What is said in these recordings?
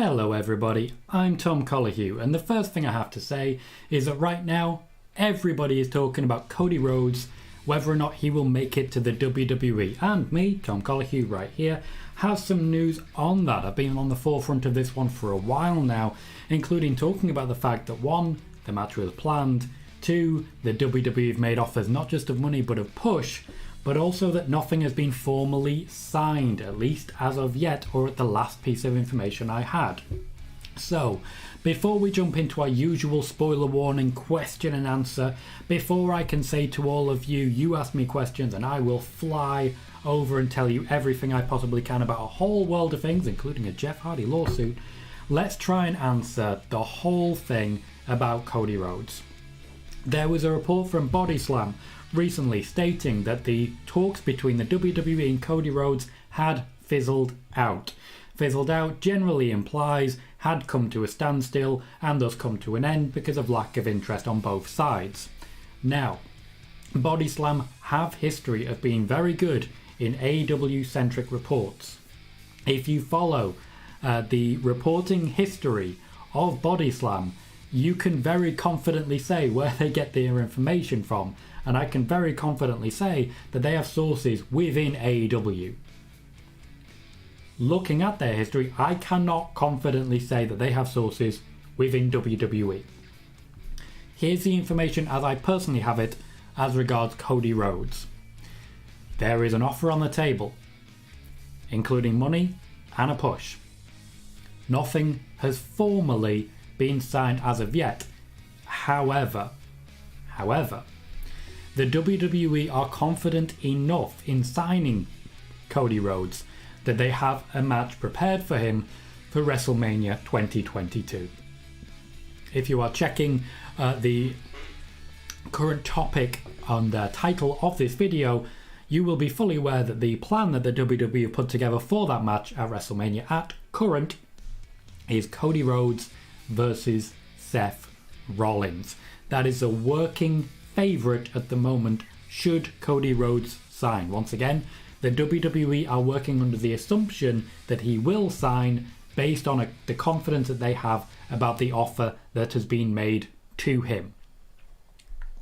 Hello everybody, I'm Tom Colohue, and the first thing I have to say is that right now everybody is talking about Cody Rhodes, whether or not he will make it to the WWE, and me, Tom Colohue, right here, have some news on that. I've been on the forefront of this one for a while now, including talking about the fact that 1, the match was planned, 2, the WWE have made offers not just of money but of push, but also that nothing has been formally signed, at least as of yet, or at the last piece of information I had. So, before we jump into our usual spoiler warning question and answer, before I can say to all of you, you ask me questions and I will fly over and tell you everything I possibly can about a whole world of things, including a Jeff Hardy lawsuit, let's try and answer the whole thing about Cody Rhodes. There was a report from Body Slam recently stating that the talks between the WWE and Cody Rhodes had fizzled out. Fizzled out generally implies had come to a standstill and thus come to an end because of lack of interest on both sides. Now, Body Slam have history of being very good in AEW centric reports. If you follow the reporting history of Body Slam, you can very confidently say where they get their information from, and I can very confidently say that they have sources within AEW. Looking at their history, I cannot confidently say that they have sources within WWE. Here's the information as I personally have it as regards Cody Rhodes. There is an offer on the table, including money and a push. Nothing has formally been signed as of yet. However, the WWE are confident enough in signing Cody Rhodes that they have a match prepared for him for WrestleMania 2022. If you are checking the current topic on the title of this video, you will be fully aware that the plan that the WWE have put together for that match at WrestleMania at current is Cody Rhodes versus Seth Rollins. That is a working favourite at the moment should Cody Rhodes sign. Once again, the WWE are working under the assumption that he will sign based on the confidence that they have about the offer that has been made to him.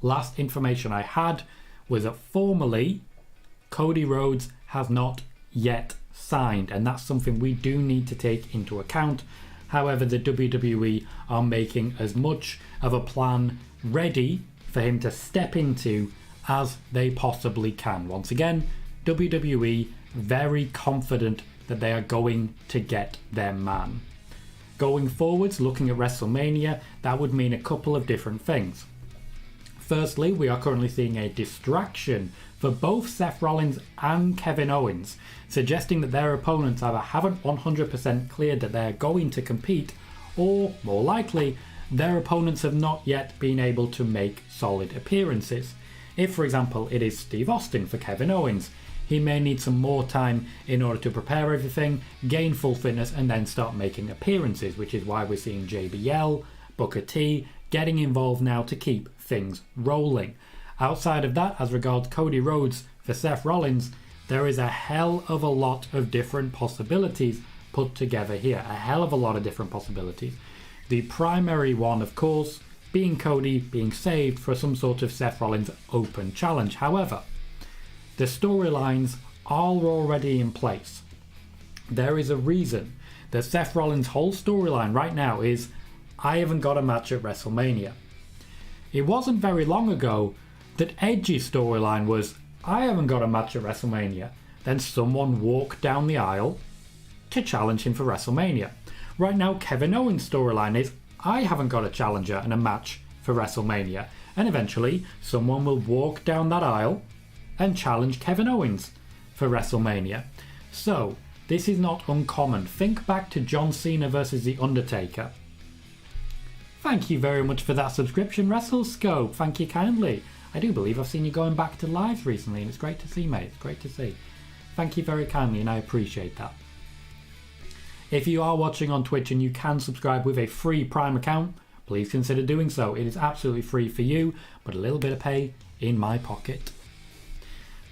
Last information I had was that formally Cody Rhodes has not yet signed, and that's something we do need to take into account. However, the WWE are making as much of a plan ready for him to step into as they possibly can. Once again, WWE very confident that they are going to get their man. Going forwards, looking at WrestleMania, that would mean a couple of different things. Firstly, we are currently seeing a distraction for both Seth Rollins and Kevin Owens, suggesting that their opponents either haven't 100% cleared that they're going to compete, or, more likely, their opponents have not yet been able to make solid appearances. If, for example, it is Steve Austin for Kevin Owens, he may need some more time in order to prepare everything, gain full fitness, and then start making appearances, which is why we're seeing JBL, Booker T getting involved now to keep things rolling. Outside of that, as regards Cody Rhodes for Seth Rollins, there is a hell of a lot of different possibilities put together here. A hell of a lot of different possibilities. The primary one, of course, being Cody being saved for some sort of Seth Rollins open challenge. However, the storylines are already in place. There is a reason that Seth Rollins' whole storyline right now is, I haven't got a match at WrestleMania. It wasn't very long ago that Edge's storyline was, I haven't got a match at WrestleMania. Then someone walked down the aisle to challenge him for WrestleMania. Right now, Kevin Owens' storyline is, I haven't got a challenger and a match for WrestleMania. And eventually, someone will walk down that aisle and challenge Kevin Owens for WrestleMania. So, this is not uncommon. Think back to John Cena versus The Undertaker. Thank you very much for that subscription, WrestleScope. Thank you kindly. I do believe I've seen you going back to lives recently, and it's great to see, mate. It's great to see. Thank you very kindly, and I appreciate that. If you are watching on Twitch and you can subscribe with a free Prime account, please consider doing so. It is absolutely free for you, but a little bit of pay in my pocket.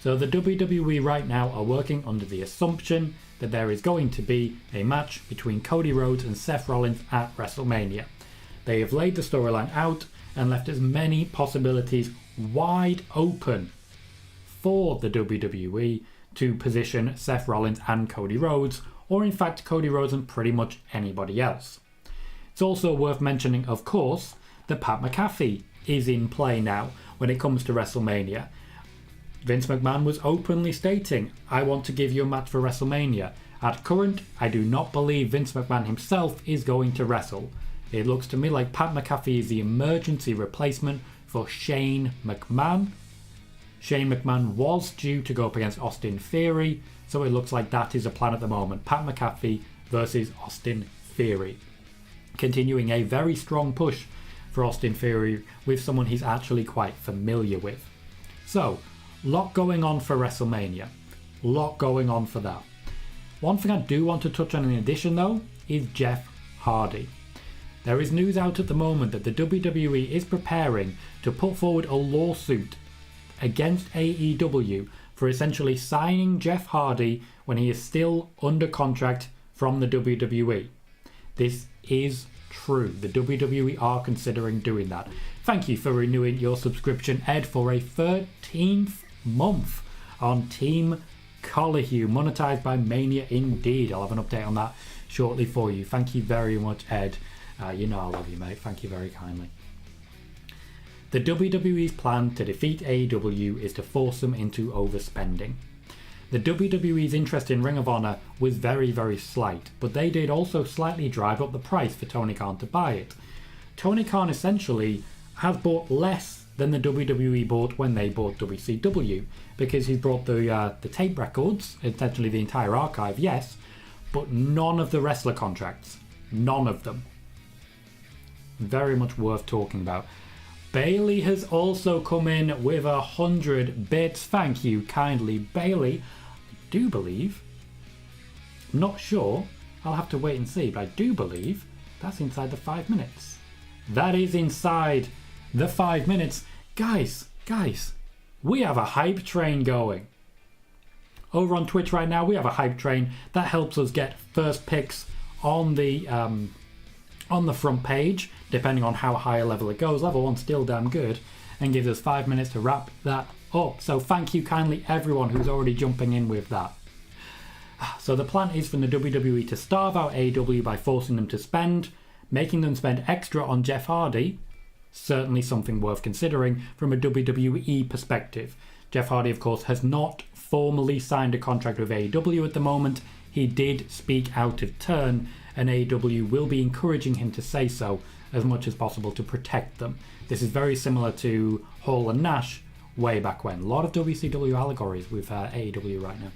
So the WWE right now are working under the assumption that there is going to be a match between Cody Rhodes and Seth Rollins at WrestleMania. They have laid the storyline out and left as many possibilities wide open for the WWE to position Seth Rollins and Cody Rhodes, or in fact Cody Rhodes and pretty much anybody else. It's also worth mentioning, of course, that Pat McAfee is in play now when it comes to WrestleMania. Vince McMahon was openly stating, I want to give you a match for WrestleMania. At current, I do not believe Vince McMahon himself is going to wrestle. It looks to me like Pat McAfee is the emergency replacement for Shane McMahon. Shane McMahon was due to go up against Austin Theory, so it looks like that is a plan at the moment. Pat McAfee versus Austin Theory. Continuing a very strong push for Austin Theory with someone he's actually quite familiar with. So, lot going on for WrestleMania. Lot going on for that. One thing I do want to touch on in addition though is Jeff Hardy. There is news out at the moment that the WWE is preparing to put forward a lawsuit against AEW for essentially signing Jeff Hardy when he is still under contract from the WWE. This is true. The WWE are considering doing that. Thank you for renewing your subscription, Ed, for a 13th month on Team Colohue, monetized by Mania indeed. I'll have an update on that shortly for you. Thank you very much, Ed. You know I love you, mate. Thank you very kindly. The WWE's plan to defeat AEW is to force them into overspending. The WWE's interest in Ring of Honor was very, very slight, but they did also slightly drive up the price for Tony Khan to buy it. Tony Khan essentially has bought less than the WWE bought when they bought WCW, because he's brought the tape records, essentially the entire archive, yes, but none of the wrestler contracts. None of them. Very much worth talking about. Bailey has also come in with 100 bits. Thank you kindly, Bailey. I do believe, I'm not sure, I'll have to wait and see, but I do believe that's inside the 5 minutes. That is inside the 5 minutes. Guys, we have a hype train going. Over on Twitch right now, we have a hype train that helps us get first picks on the front page, depending on how high a level it goes. Level 1's still damn good, and gives us 5 minutes to wrap that up. So thank you kindly everyone who's already jumping in with that. So the plan is for the WWE to starve out AEW by forcing them to spend, making them spend extra on Jeff Hardy. Certainly something worth considering from a WWE perspective. Jeff Hardy, of course, has not formally signed a contract with AEW at the moment. He did speak out of turn, and AEW will be encouraging him to say so as much as possible to protect them. This is very similar to Hall and Nash way back when. A lot of WCW allegories with AEW right now.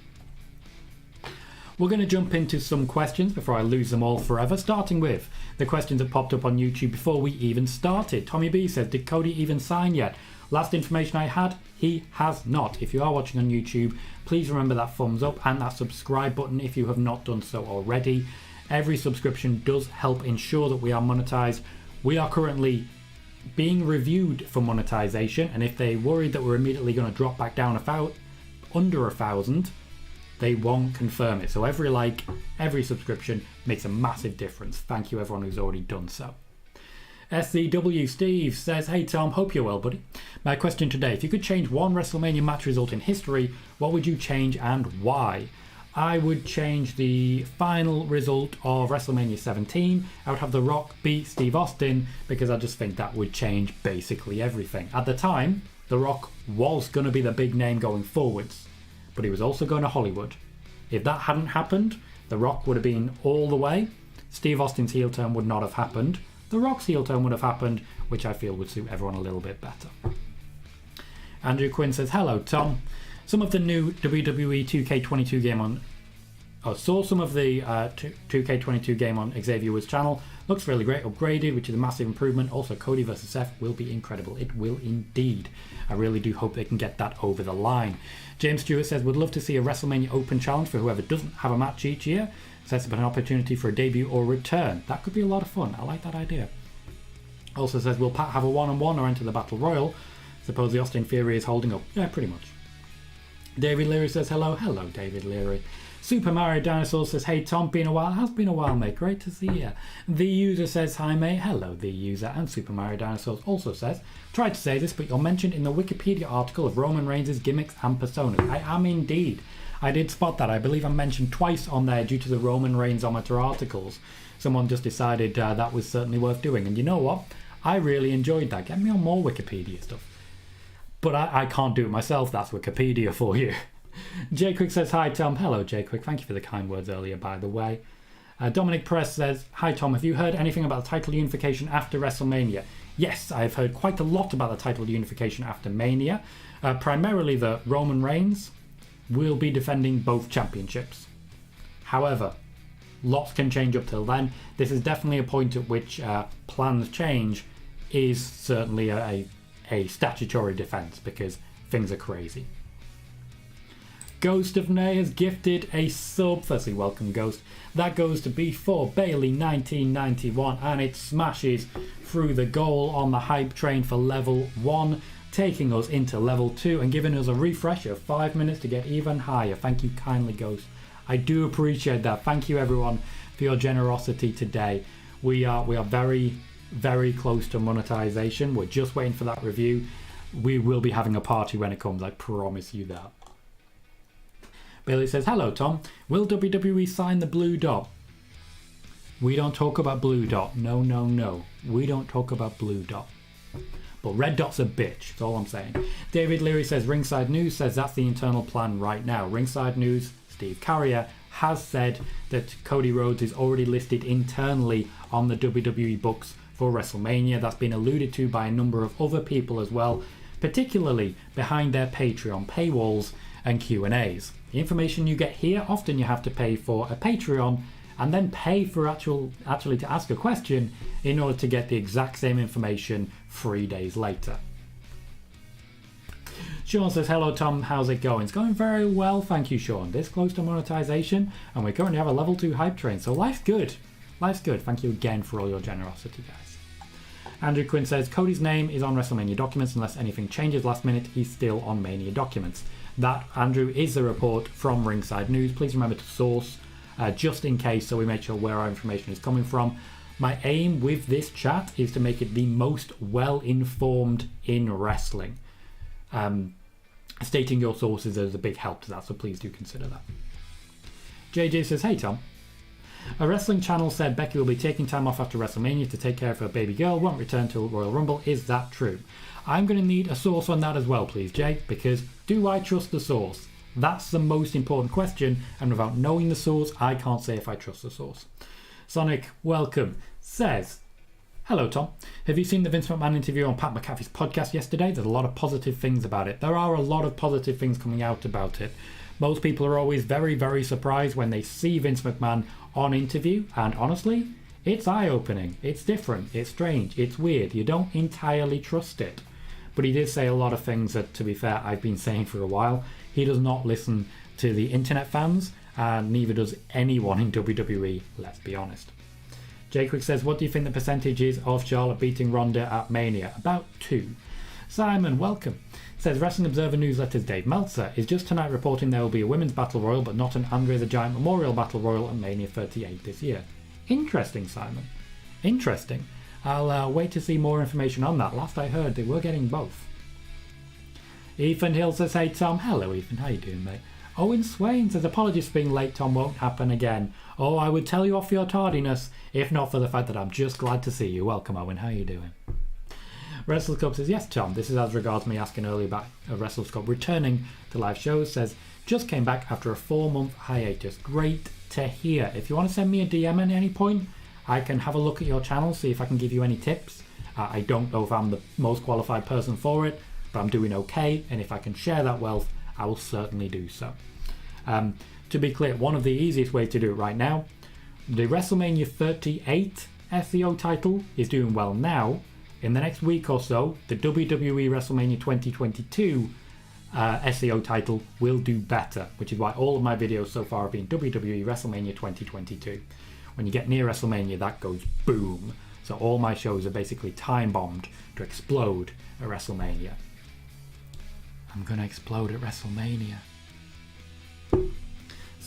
We're going to jump into some questions before I lose them all forever, starting with the questions that popped up on YouTube before we even started. Tommy B says, did Cody even sign yet? Last information I had, he has not. If you are watching on YouTube, please remember that thumbs up and that subscribe button if you have not done so already. Every subscription does help ensure that we are monetized. We are currently being reviewed for monetization, and if they worried that we're immediately going to drop back down under 1,000, they won't confirm it. So every like, every subscription makes a massive difference. Thank you everyone who's already done so. SCW Steve says, hey Tom, hope you're well, buddy. My question today, if you could change one WrestleMania match result in history, what would you change and why? I would change the final result of WrestleMania 17. I would have The Rock beat Steve Austin, because I just think that would change basically everything. At the time, The Rock was going to be the big name going forwards, but he was also going to Hollywood. If that hadn't happened, The Rock would have been all the way. Steve Austin's heel turn would not have happened. The Rock's heel turn would have happened, which I feel would suit everyone a little bit better. Andrew Quinn says, hello Tom. Some of the new WWE 2K22 game on... saw some of the 2K22 game on Xavier Woods' channel. Looks really great, upgraded, which is a massive improvement. Also, Cody vs. Seth will be incredible. It will indeed. I really do hope they can get that over the line. James Stewart says, would love to see a WrestleMania Open challenge for whoever doesn't have a match each year. Sets up an opportunity for a debut or return. That could be a lot of fun. I like that idea. Also says, will Pat have a one-on-one or enter the Battle Royal? Suppose the Austin Theory is holding up. Yeah, pretty much. David Leary says hello. Hello, David Leary. Super Mario Dinosaur says, hey Tom, been a while. It has been a while, mate. Great to see you. The User says, hi mate. Hello, The User. And Super Mario Dinosaur also says, tried to say this, but you're mentioned in the Wikipedia article of Roman Reigns' gimmicks and personas. I am indeed. I did spot that. I believe I'm mentioned twice on there due to the Roman Reigns-ometer articles. Someone just decided that was certainly worth doing. And you know what? I really enjoyed that. Get me on more Wikipedia stuff. But I can't do it myself. That's Wikipedia for you. Jay Quick says, hi Tom. Hello Jay Quick. Thank you for the kind words earlier, by the way. Dominic Press says, hi Tom. Have you heard anything about the title unification after WrestleMania? Yes, I've heard quite a lot about the title unification after Mania. Primarily that Roman Reigns will be defending both championships. However, lots can change up till then. This is definitely a point at which plans change. Is certainly a statutory defense because things are crazy. Ghost of Nay has gifted a sub. Firstly, welcome Ghost. That goes to B4 Bailey 1991 and it smashes through the goal on the hype train for level 1, taking us into level 2 and giving us a refresh of 5 minutes to get even higher. Thank you kindly, Ghost. I do appreciate that. Thank you everyone for your generosity today. We are very, very close to monetization. We're just waiting for that review. We will be having a party when it comes, I promise you that. Bailey says, hello Tom, will WWE sign the blue dot? We don't talk about blue dot. No, no, no. We don't talk about blue dot. But red dot's a bitch, that's all I'm saying. David Leary says, Ringside News says that's the internal plan right now. Ringside News, Steve Carrier, has said that Cody Rhodes is already listed internally on the WWE books for WrestleMania. That's been alluded to by a number of other people as well, particularly behind their Patreon paywalls and Q&As. The information you get here, often you have to pay for a Patreon and then pay for actually to ask a question in order to get the exact same information 3 days later. Sean says, hello Tom, how's it going? It's going very well, thank you Sean. This close to monetization and we currently have a level 2 hype train, so life's good. Life's good. Thank you again for all your generosity, guys. Andrew Quinn says, Cody's name is on WrestleMania documents unless anything changes last minute, he's still on Mania documents. That, Andrew, is the report from Ringside News. Please remember to source just in case, so we make sure where our information is coming from. My aim with this chat is to make it the most well-informed in wrestling. Stating your sources is a big help to that, so please do consider that. JJ says, hey Tom. A wrestling channel said Becky will be taking time off after WrestleMania to take care of her baby girl, won't return till Royal Rumble. Is that true? I'm going to need a source on that as well, please, Jay, because do I trust the source? That's the most important question, and without knowing the source, I can't say if I trust the source. Sonic, welcome, says, hello, Tom. Have you seen the Vince McMahon interview on Pat McAfee's podcast yesterday? There's a lot of positive things about it. There are a lot of positive things coming out about it. Most people are always very, very surprised when they see Vince McMahon on interview, and honestly, it's eye-opening, it's different, it's strange, it's weird. You don't entirely trust it. But he did say a lot of things that, to be fair, I've been saying for a while. He does not listen to the internet fans, and neither does anyone in WWE, let's be honest. Jay Quick says, what do you think the percentage is of Charlotte beating Ronda at Mania? About 2. Simon, welcome. Says, Wrestling Observer Newsletter's Dave Meltzer is just tonight reporting there will be a Women's Battle Royal, but not an Andre the Giant Memorial Battle Royal at Mania 38 this year. Interesting, Simon. Interesting. I'll wait to see more information on that. Last I heard, they were getting both. Ethan Hill says, hey Tom. Hello Ethan, how you doing, mate? Owen Swain says, apologies for being late, Tom, won't happen again. Oh, I would tell you off for your tardiness, if not for the fact that I'm just glad to see you. Welcome, Owen, how you doing? Wrestle Cup says, yes Tom, this is as regards me asking earlier about Wrestle Cup returning to live shows. Says, just came back after a 4-month hiatus. Great to hear. If you want to send me a DM at any point, I can have a look at your channel, see if I can give you any tips. I don't know if I'm the most qualified person for it, but I'm doing okay, and if I can share that wealth, I will certainly do so. To be clear, one of the easiest ways to do it right now, the WrestleMania 38 SEO title is doing well now. In the next week or so, the WWE Wrestlemania 2022 SEO title will do better, which is why all of my videos so far have been WWE Wrestlemania 2022. When you get near WrestleMania, that goes boom. So all my shows are basically time-bombed to explode at WrestleMania. I'm going to explode at WrestleMania.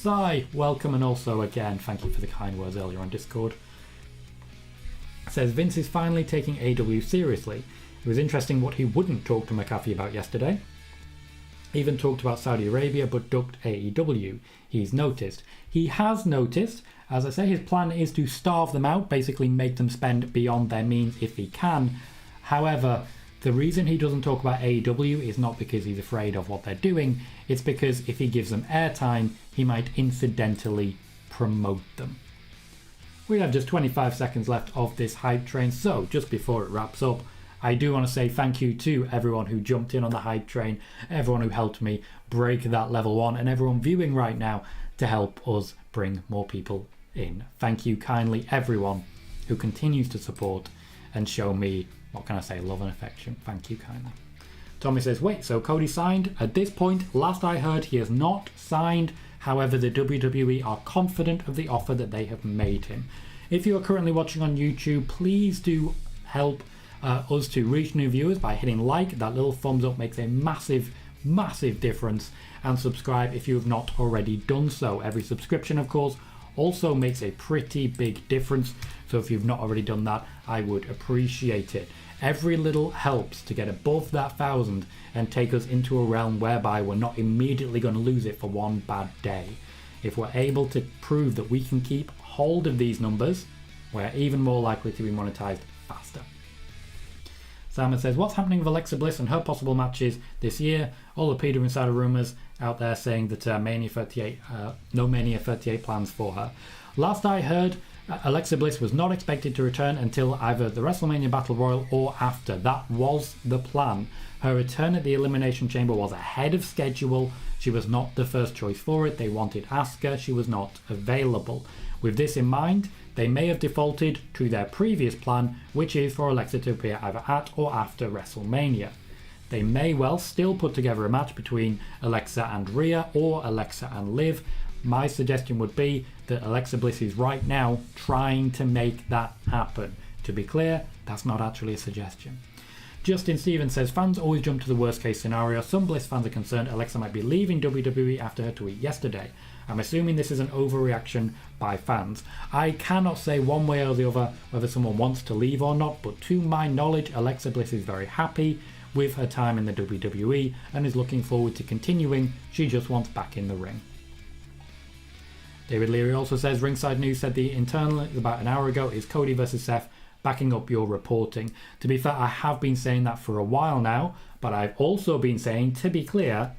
Sai, welcome, and also again, thank you for the kind words earlier on Discord. Says Vince is finally taking AEW seriously. It was interesting what he wouldn't talk to McAfee about yesterday. Even talked about Saudi Arabia but ducked AEW. He's noticed. He has noticed. As I say, his plan is to starve them out, basically make them spend beyond their means if he can. However, the reason he doesn't talk about AEW is not because he's afraid of what they're doing. It's because if he gives them airtime, he might incidentally promote them. We have just 25 seconds left of this hype train, so just before it wraps up, I do want to say thank you to everyone who jumped in on the hype train, everyone who helped me break that level 1, and everyone viewing right now to help us bring more people in. Thank you kindly, everyone who continues to support and show me, what can I say, love and affection. Thank you kindly. Tommy says, wait, so Cody signed? At this point, last I heard, he has not signed. However, the WWE are confident of the offer that they have made him. If you are currently watching on YouTube, please do help us to reach new viewers by hitting like. That little thumbs up makes a massive difference, and subscribe if you have not already done so. Every subscription, of course, also makes a pretty big difference, so if you've not already done that, I would appreciate it. Every little helps to get above that 1,000 and take us into a realm whereby we're not immediately going to lose it for one bad day. If we're able to prove that we can keep hold of these numbers, we're even more likely to be monetized faster. Simon says, what's happening with Alexa Bliss and her possible matches this year? All the Peter Insider rumours out there saying that no Mania 38 plans for her. Last I heard, Alexa Bliss was not expected to return until either the WrestleMania Battle Royal or after. That was the plan. Her return at the Elimination Chamber was ahead of schedule. She was not the first choice for it. They wanted Asuka. She was not available. With this in mind, they may have defaulted to their previous plan, which is for Alexa to appear either at or after WrestleMania. They may well still put together a match between Alexa and Rhea or Alexa and Liv. My suggestion would be that Alexa Bliss is right now trying to make that happen. To be clear, that's not actually a suggestion. Justin Stevens says, fans always jump to the worst case scenario. Some Bliss fans are concerned Alexa might be leaving WWE after her tweet yesterday. I'm assuming this is an overreaction by fans. I cannot say one way or the other whether someone wants to leave or not, but to my knowledge, Alexa Bliss is very happy with her time in the WWE and is looking forward to continuing. She just wants back in the ring. David Leary also says, Ringside News said the internal about an hour ago is Cody versus Seth, backing up your reporting. To be fair, I have been saying that for a while now, but I've also been saying, to be clear,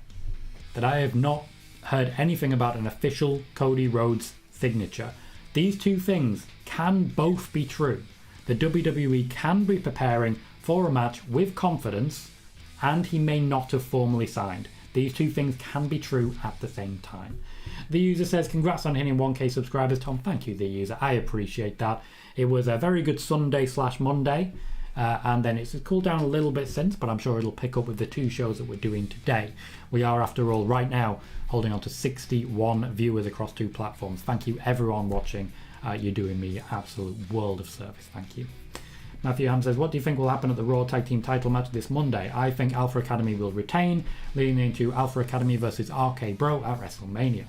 that I have not heard anything about an official Cody Rhodes signature. These two things can both be true. The WWE can be preparing for a match with confidence, and he may not have formally signed. These two things can be true at the same time. The user says, congrats on hitting 1k subscribers, Tom. Thank you, the user. I appreciate that. It was a very good Sunday/Monday, and then it's cooled down a little bit since, but I'm sure it'll pick up with the two shows that we're doing today. We are, after all, right now holding on to 61 viewers across two platforms. Thank you, everyone watching. You're doing me an absolute world of service. Thank you. Matthew Ham says, what do you think will happen at the Raw Tag Team title match this Monday? I think Alpha Academy will retain, leading into Alpha Academy versus RK Bro at WrestleMania.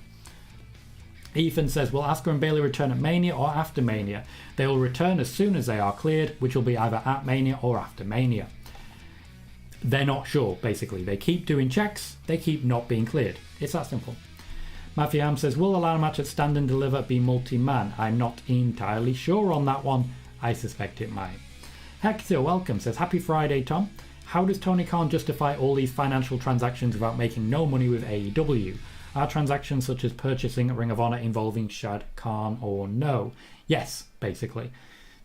Ethan says, will Asuka and Bayley return at Mania or after Mania? They will return as soon as they are cleared, which will be either at Mania or after Mania. They're not sure, basically. They keep doing checks, they keep not being cleared. It's that simple. Matthew Ham says, will the ladder match at Stand and Deliver be multi-man? I'm not entirely sure on that one. I suspect it might. Hector, welcome, says, happy Friday, Tom. How does Tony Khan justify all these financial transactions without making no money with AEW? Are transactions such as purchasing Ring of Honor involving Shad Khan or no? Yes, basically.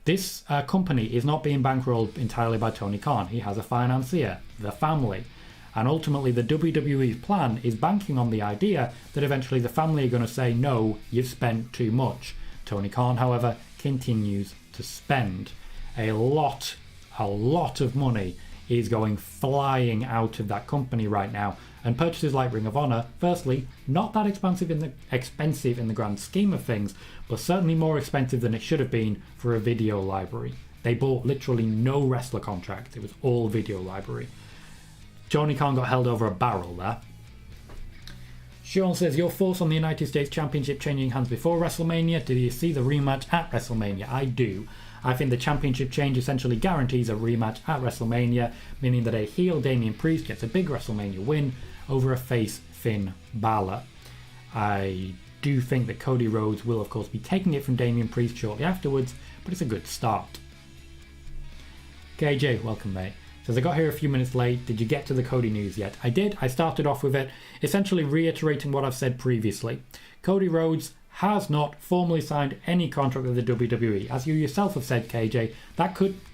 This company is not being bankrolled entirely by Tony Khan. He has a financier, the family. And ultimately the WWE's plan is banking on the idea that eventually the family are going to say, no, you've spent too much. Tony Khan, however, continues to spend. A lot of money is going flying out of that company right now. And purchases like Ring of Honor, firstly, not that expensive in the grand scheme of things, but certainly more expensive than it should have been for a video library. They bought literally no wrestler contracts. It was all video library. Tony Khan got held over a barrel there. Sean says, your thoughts on the United States Championship changing hands before WrestleMania? Do you see the rematch at WrestleMania? I do. I think the championship change essentially guarantees a rematch at WrestleMania, meaning that a heel Damian Priest gets a big WrestleMania win over a face Finn Balor. I do think that Cody Rhodes will of course be taking it from Damian Priest shortly afterwards, but it's a good start. KJ, welcome mate. Says, I got here a few minutes late. Did you get to the Cody news yet? I did. I started off with it, essentially reiterating what I've said previously. Cody Rhodes has not formally signed any contract with the WWE. As you yourself have said, KJ,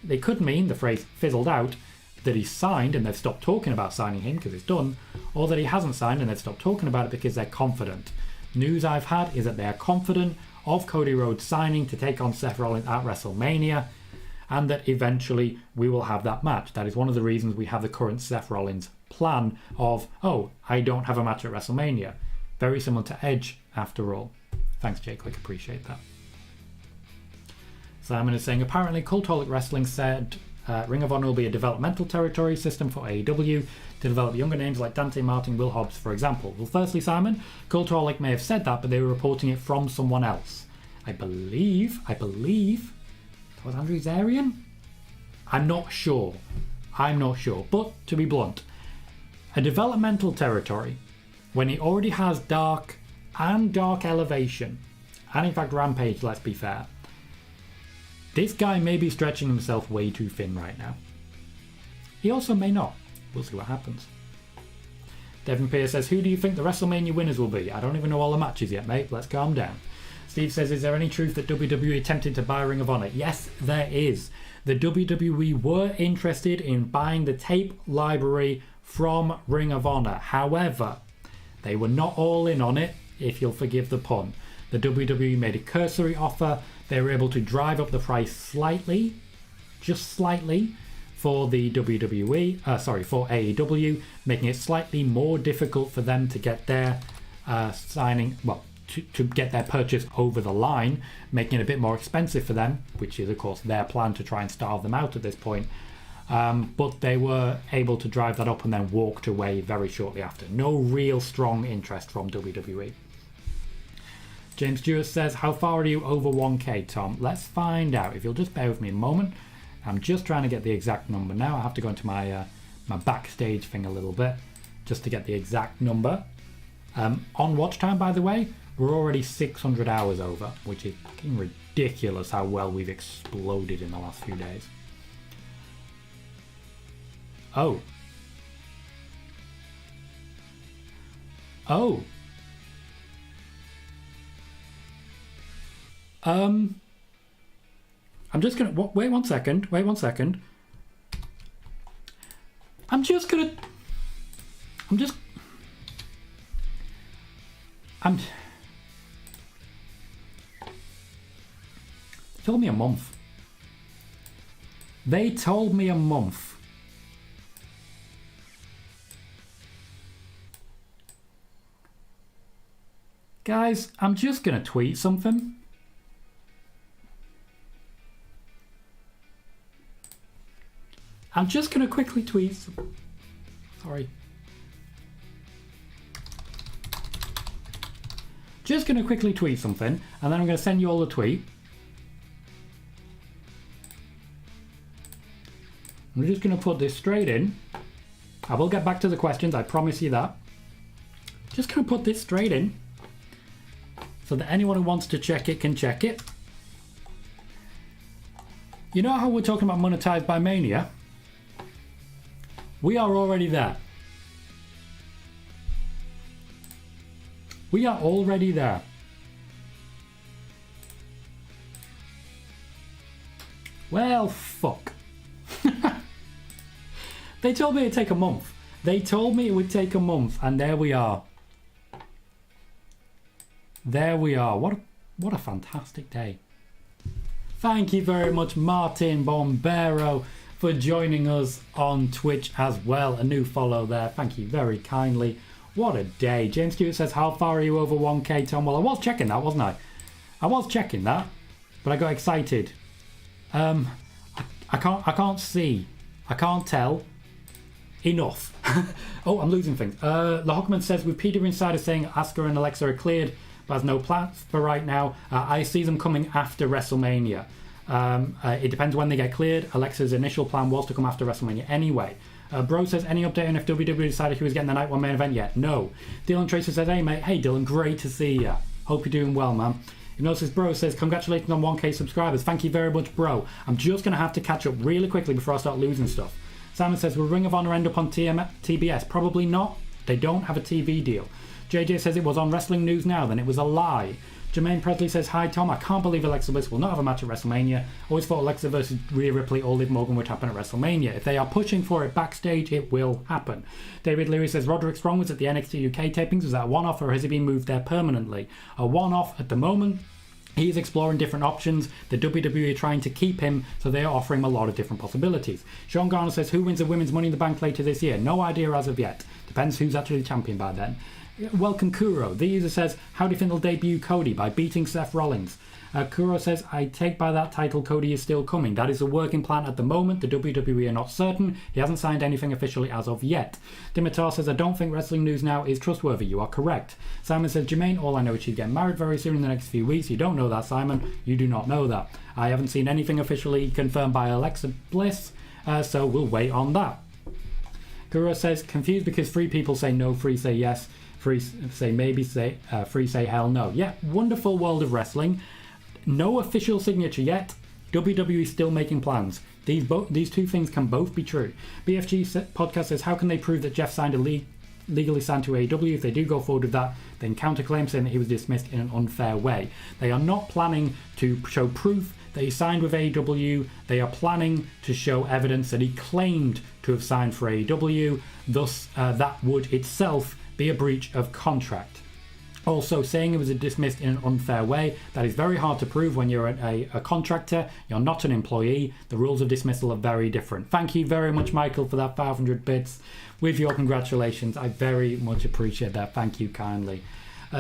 they could mean, the phrase fizzled out, that he's signed and they've stopped talking about signing him because it's done, or that he hasn't signed and they've stopped talking about it because they're confident. News I've had is that they are confident of Cody Rhodes signing to take on Seth Rollins at WrestleMania, and that eventually we will have that match. That is one of the reasons we have the current Seth Rollins plan of, oh, I don't have a match at WrestleMania. Very similar to Edge, after all. Thanks, Jake Click, appreciate that. Simon is saying, apparently Cultaholic Wrestling said Ring of Honor will be a developmental territory system for AEW to develop younger names like Dante Martin, Will Hobbs, for example. Well, firstly, Simon, Cultaholic may have said that, but they were reporting it from someone else. I believe was Andrew Zarian? I'm not sure. But to be blunt, a developmental territory, when he already has Dark and Dark Elevation, and in fact Rampage, let's be fair, this guy may be stretching himself way too thin right now. He also may not. We'll see what happens. Devin Pierce says, who do you think the WrestleMania winners will be? I don't even know all the matches yet, mate. Let's calm down. Steve says, is there any truth that WWE attempted to buy Ring of Honor? Yes, there is. The WWE were interested in buying the tape library from Ring of Honor. However, they were not all in on it, if you'll forgive the pun. The WWE made a cursory offer. They were able to drive up the price slightly, just slightly, for the for AEW, making it slightly more difficult for them to get their to get their purchase over the line, making it a bit more expensive for them, which is of course their plan to try and starve them out at this point. But they were able to drive that up and then walked away very shortly after. No real strong interest from WWE. James Stewart says, how far are you over 1k, Tom? Let's find out. If you'll just bear with me a moment. I'm just trying to get the exact number now. I have to go into my my backstage thing a little bit just to get the exact number. On watch time, by the way, we're already 600 hours over, which is fucking ridiculous how well we've exploded in the last few days. Oh. I'm just gonna wait one second. Told me a month. They told me a month. Guys, I'm just gonna tweet something. I'm just gonna quickly tweet. Sorry. Just gonna quickly tweet something, and then I'm gonna send you all the tweet. I'm just gonna put this straight in. I will get back to the questions, I promise you that. Just gonna put this straight in, so that anyone who wants to check it can check it. You know how we're talking about monetized by Mania? We are already there. We are already there. Well, fuck. They told me it'd take a month. They told me it would take a month, and there we are. There we are. What a fantastic day. Thank you very much, Martin Bombero, for joining us on Twitch as well. A new follow there. Thank you very kindly. What a day. James Stewart says, how far are you over 1k, Tom? Well, I was checking that, wasn't I? I was checking that, but I got excited. I can't see. I can't tell enough. Oh, I'm losing things. Lahokman says, with Peter Insider saying Asuka and Alexa are cleared, but has no plans for right now, I see them coming after WrestleMania. It depends when they get cleared. Alexa's initial plan was to come after WrestleMania anyway. Bro says, any update on if WWE decided who was getting the Night 1 main event yet? No. Dylan Tracer says, hey mate, hey Dylan, great to see ya. Hope you're doing well, man. Hypnosis Bro says, congratulations on 1k subscribers. Thank you very much, bro. I'm just going to have to catch up really quickly before I start losing stuff. Simon says, will Ring of Honor end up on TBS? Probably not. They don't have a TV deal. JJ says it was on Wrestling News Now, then it was a lie. Jermaine Presley says, hi Tom, I can't believe Alexa Bliss will not have a match at WrestleMania. Always thought Alexa versus Rhea Ripley or Liv Morgan would happen at WrestleMania. If they are pushing for it backstage, it will happen. David Leary says, Roderick Strong was at the NXT UK tapings. Was that a one-off or has he been moved there permanently? A one-off at the moment. He's exploring different options. The WWE are trying to keep him, so they are offering him a lot of different possibilities. Sean Garner says, who wins the Women's Money in the Bank later this year? No idea as of yet. Depends who's actually the champion by then. Welcome Kuro. The user says, how do you think they'll debut Cody? By beating Seth Rollins. Kuro says, I take by that title Cody is still coming. That is a working plan at the moment. The WWE are not certain. He hasn't signed anything officially as of yet. Dimitar says, I don't think Wrestling News Now is trustworthy. You are correct. Simon says, Jermaine, all I know is she's getting married very soon in the next few weeks. You don't know that, Simon. You do not know that. I haven't seen anything officially confirmed by Alexa Bliss, so we'll wait on that. Kuro says, confused because 3 people say no, 3 say yes. 3 say maybe, 3 say hell no. Yeah, wonderful world of wrestling. No official signature yet. WWE still making plans. These two things can both be true. BFG podcast says, how can they prove that Jeff signed legally signed to AEW? If they do go forward with that, then counterclaim saying that he was dismissed in an unfair way. They are not planning to show proof that he signed with AEW. They are planning to show evidence that he claimed to have signed for AEW. Thus, that would itself be a breach of contract. Also, saying it was dismissed in an unfair way, that is very hard to prove when you're a contractor. You're not an employee. The rules of dismissal are very different. Thank you very much, Michael, for that 500 bits. With your congratulations, I very much appreciate that. Thank you kindly.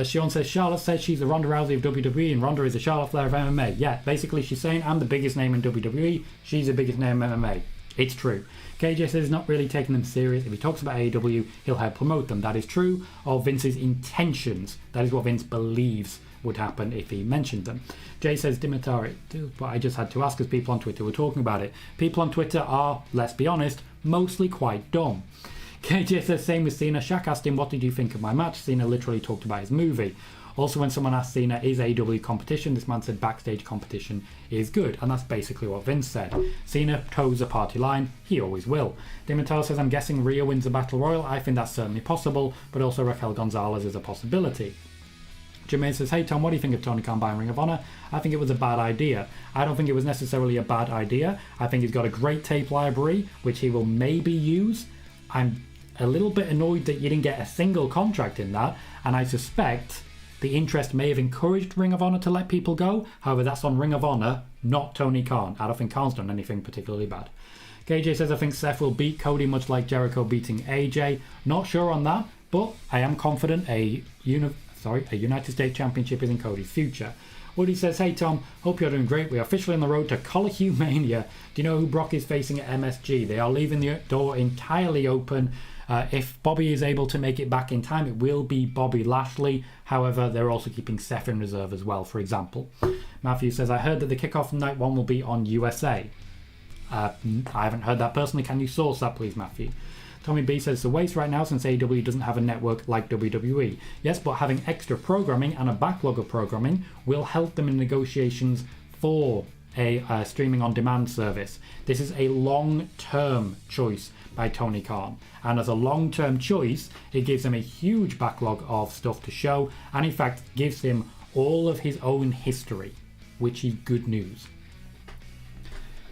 Sean says, Charlotte says she's the Ronda Rousey of WWE and Ronda is the Charlotte Flair of MMA. Yeah, basically she's saying, I'm the biggest name in WWE. She's the biggest name in MMA. It's true. KJ says he's not really taking them serious. If he talks about AEW, he'll help promote them. That is true. Or Vince's intentions. That is what Vince believes would happen if he mentioned them. Jay says, Dimitari, but I just had to ask because people on Twitter were talking about it. People on Twitter are, let's be honest, mostly quite dumb. KJ says, same with Cena. Shaq asked him, what did you think of my match? Cena literally talked about his movie. Also, when someone asked Cena, is AEW competition? This man said backstage competition is good. And that's basically what Vince said. Cena toes a party line. He always will. Dimitar says, I'm guessing Rhea wins the Battle Royal. I think that's certainly possible, but also Raquel Gonzalez is a possibility. Jermaine says, hey Tom, what do you think of Tony Khan buying Ring of Honor? I think it was a bad idea. I don't think it was necessarily a bad idea. I think he's got a great tape library, which he will maybe use. I'm a little bit annoyed that you didn't get a single contract in that, and I suspect the interest may have encouraged Ring of Honor to let people go. However, that's on Ring of Honor, not Tony Khan. I don't think Khan's done anything particularly bad. KJ says, I think Seth will beat Cody much like Jericho beating AJ. Not sure on that, but I am confident a United States Championship is in Cody's future. Woody says, hey Tom, hope you're doing great. We are officially on the road to Colohue Mania. Do you know who Brock is facing at MSG? They are leaving the door entirely open. If Bobby is able to make it back in time, it will be Bobby Lashley. However, they're also keeping Seth in reserve as well, for example. Matthew says, I heard that the kickoff night 1 will be on USA. I haven't heard that personally. Can you source that, please, Matthew? Tommy B says, it's a waste right now since AEW doesn't have a network like WWE. Yes, but having extra programming and a backlog of programming will help them in negotiations for a streaming on demand service. This is a long-term choice by Tony Khan, and as a long-term choice it gives him a huge backlog of stuff to show, and in fact gives him all of his own history, which is good news.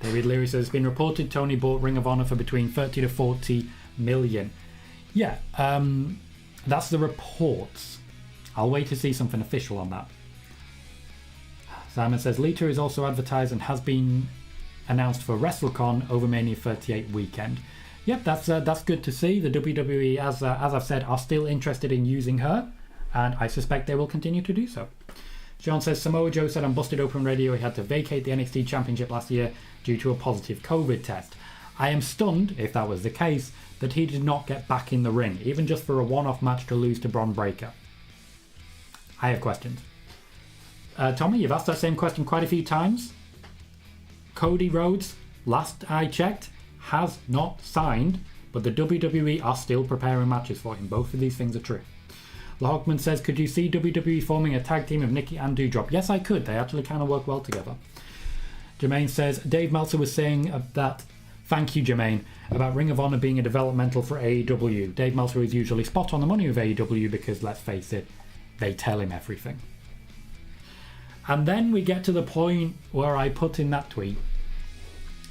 David Leary says, it's been reported Tony bought Ring of Honor for between 30 to 40 million. Yeah, that's the reports. I'll wait to see something official on that. Simon says, Lita is also advertised and has been announced for WrestleCon over Mania 38 weekend. Yep, that's good to see. The WWE, as I've said, are still interested in using her, and I suspect they will continue to do so. Sean says, Samoa Joe said on Busted Open Radio he had to vacate the NXT Championship last year due to a positive COVID test. I am stunned, if that was the case, that he did not get back in the ring, even just for a one-off match to lose to Bron Breakker. I have questions. Tommy, you've asked that same question quite a few times. Cody Rhodes, last I checked, has not signed, but the WWE are still preparing matches for him. Both of these things are true. Lahogman says, could you see WWE forming a tag team of Nikki and Doudrop? Yes, I could. They actually kind of work well together. Jermaine says, Dave Meltzer was saying that, thank you Jermaine, about Ring of Honor being a developmental for AEW. Dave Meltzer is usually spot on the money with AEW because, let's face it, they tell him everything. And then we get to the point where I put in that tweet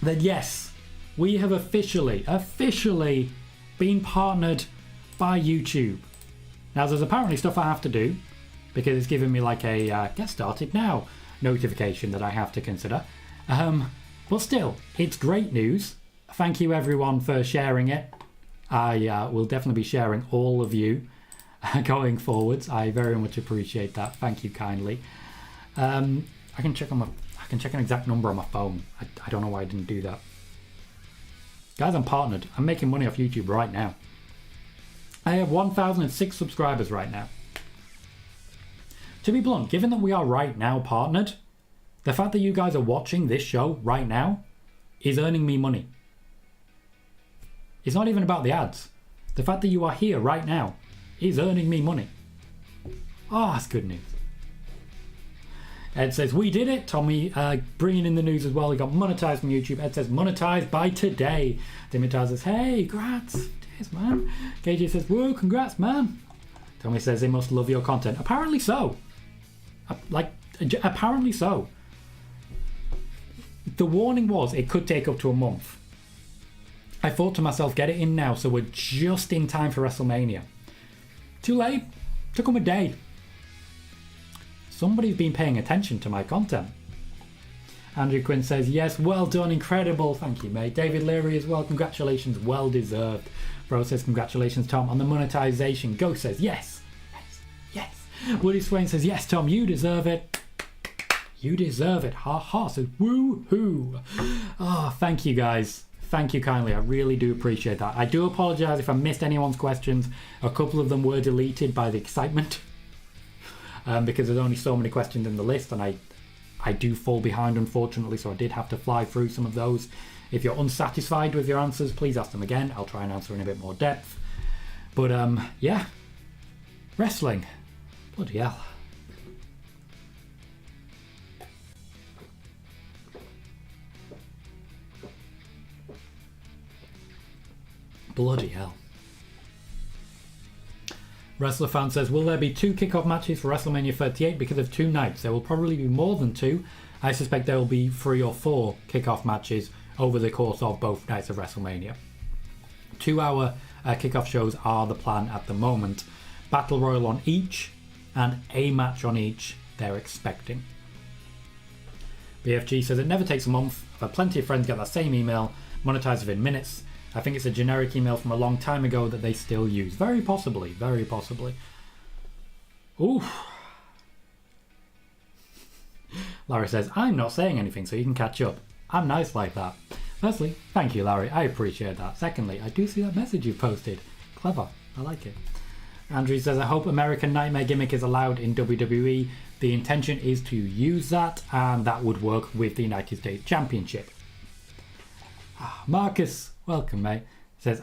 that yes, we have officially been partnered by YouTube. Now there's apparently stuff I have to do because it's giving me like a get started now notification that I have to consider. But still, it's great news. Thank you everyone for sharing it. I will definitely be sharing all of you going forwards. I very much appreciate that. Thank you kindly. I can check an exact number on my phone. I don't know why I didn't do that. Guys, I'm partnered. I'm making money off YouTube right now. I have 1,006 subscribers right now. To be blunt, given that we are right now partnered, the fact that you guys are watching this show right now is earning me money. It's not even about the ads. The fact that you are here right now is earning me money. Oh, that's good news. Ed says, we did it. Tommy bringing in the news as well. We got monetized from YouTube. Ed says, monetized by today. Dimitar says, hey, congrats. Cheers, man. KJ says, whoa, congrats, man. Tommy says, they must love your content. Apparently so. Apparently so. The warning was it could take up to a month. I thought to myself, get it in now so we're just in time for WrestleMania. Too late. Took them a day. Somebody's been paying attention to my content. Andrew Quinn says, yes, well done, incredible. Thank you, mate. David Leary as well, congratulations, well deserved. Bro says, congratulations, Tom, on the monetization. Ghost says, yes, yes, yes. Woody Swain says, yes, Tom, you deserve it. You deserve it. Ha ha. Says, woo-hoo. Oh, thank you, guys. Thank you kindly. I really do appreciate that. I do apologize if I missed anyone's questions. A couple of them were deleted by the excitement. Because there's only so many questions in the list, and I do fall behind, unfortunately, so I did have to fly through some of those. If you're unsatisfied with your answers, please ask them again. I'll try and answer in a bit more depth. But, yeah. Wrestling. Bloody hell. Bloody hell. Wrestler fan says, will there be 2 kickoff matches for WrestleMania 38 because of 2 nights? There will probably be more than 2. I suspect there will be 3 or 4 kickoff matches over the course of both nights of WrestleMania. 2-hour kickoff shows are the plan at the moment. Battle Royal on each and a match on each they're expecting. BFG says, it never takes a month. I've had plenty of friends get that same email, monetized within minutes. I think it's a generic email from a long time ago that they still use. Very possibly, very possibly. Oof. Larry says, I'm not saying anything so you can catch up. I'm nice like that. Firstly, thank you, Larry. I appreciate that. Secondly, I do see that message you posted. Clever. I like it. Andrew says, I hope American Nightmare gimmick is allowed in WWE. The intention is to use that, and that would work with the United States Championship. Marcus, welcome, mate. Says,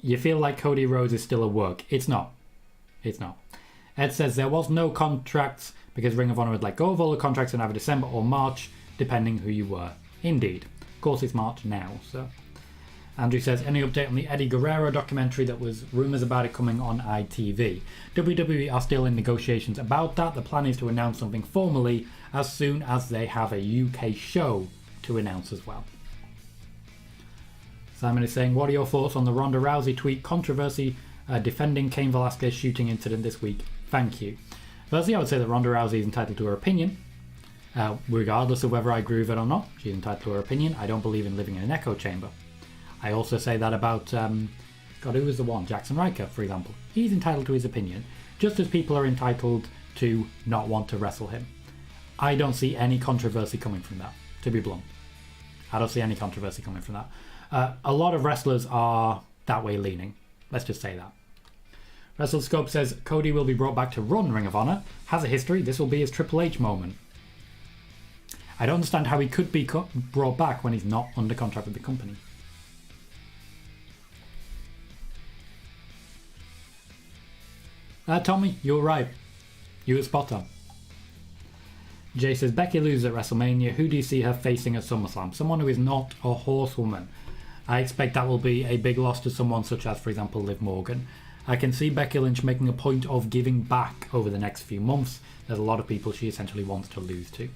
you feel like Cody Rhodes is still at work. It's not. It's not. Ed says there was no contracts because Ring of Honor would let go of all the contracts in either December or March, depending who you were. Indeed. Of course, it's March now, so. Andrew says, any update on the Eddie Guerrero documentary? That was rumours about it coming on ITV. WWE are still in negotiations about that. The plan is to announce something formally as soon as they have a UK show to announce as well. Simon is saying, what are your thoughts on the Ronda Rousey tweet controversy defending Cain Velasquez shooting incident this week? Thank you. Firstly, I would say that Ronda Rousey is entitled to her opinion. Regardless of whether I agree with it or not, she's entitled to her opinion. I don't believe in living in an echo chamber. I also say that about, God, who was the one? Jackson Riker, for example. He's entitled to his opinion, just as people are entitled to not want to wrestle him. I don't see any controversy coming from that, to be blunt. I don't see any controversy coming from that. A lot of wrestlers are that way leaning. Let's just say that. WrestleScope says Cody will be brought back to run Ring of Honor. Has a history. This will be his Triple H moment. I don't understand how he could be brought back when he's not under contract with the company. Tommy, you're right. You were spot on. Jay says, Becky loses at WrestleMania. Who do you see her facing at SummerSlam? Someone who is not a horsewoman. I expect that will be a big loss to someone such as, for example, Liv Morgan. I can see Becky Lynch making a point of giving back over the next few months. There's a lot of people she essentially wants to lose to.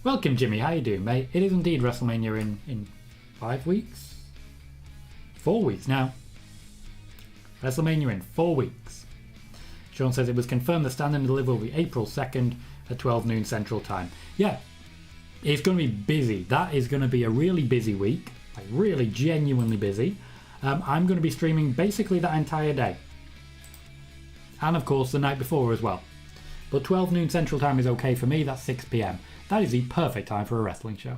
Welcome, Jimmy. How you doing, mate? It is indeed WrestleMania in 5 weeks? 4 weeks now. WrestleMania in 4 weeks. Sean says it was confirmed the stand and deliver will be April 2nd at 12 noon Central Time. Yeah, it's going to be busy. That is going to be a really busy week. Like, really genuinely busy. I'm going to be streaming basically that entire day. And of course the night before as well. But 12 noon Central Time is okay for me. That's 6 PM. That is the perfect time for a wrestling show.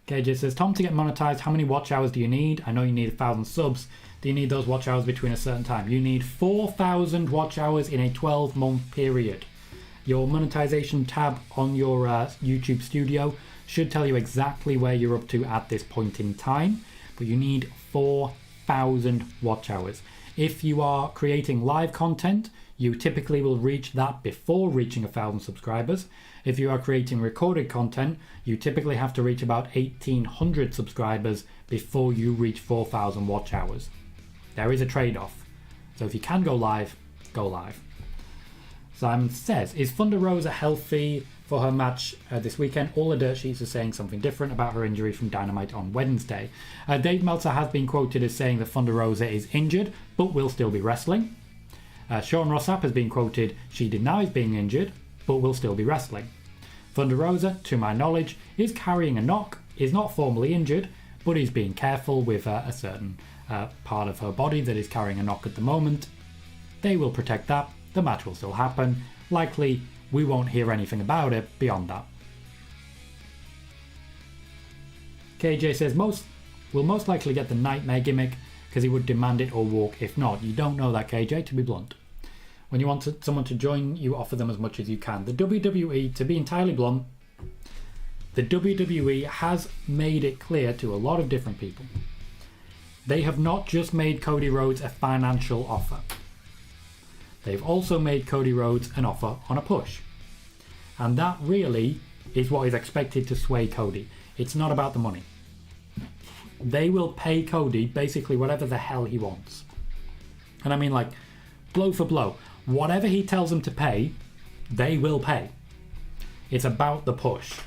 KJ says, Tom, to get monetized, how many watch hours do you need? I know you need 1,000 subs. Do you need those watch hours between a certain time? You need 4,000 watch hours in a 12-month period. Your monetization tab on your YouTube studio should tell you exactly where you're up to at this point in time. But you need 4,000 watch hours. If you are creating live content, you typically will reach that before reaching 1,000 subscribers. If you are creating recorded content, you typically have to reach about 1,800 subscribers before you reach 4,000 watch hours. There is a trade-off. So if you can go live, go live. Simon says, is Thunder Rosa healthy for her match this weekend? All the dirt sheets are saying something different about her injury from Dynamite on Wednesday. Dave Meltzer has been quoted as saying that Thunder Rosa is injured, but will still be wrestling. Sean Rossap has been quoted, she denies being injured, but will still be wrestling. Thunder Rosa, to my knowledge, is carrying a knock, is not formally injured, but is being careful with a certain part of her body that is carrying a knock at the moment. They will protect that. The match will still happen. Likely, we won't hear anything about it beyond that. KJ says, will most likely get the Nightmare gimmick because he would demand it or walk if not. You don't know that, KJ, to be blunt. When you want someone to join, you offer them as much as you can. The WWE, to be entirely blunt, the WWE has made it clear to a lot of different people. They have not just made Cody Rhodes a financial offer. They've also made Cody Rhodes an offer on a push. And that really is what is expected to sway Cody. It's not about the money. They will pay Cody basically whatever the hell he wants. And I mean, like, blow for blow. Whatever he tells them to pay, they will pay. It's about the push.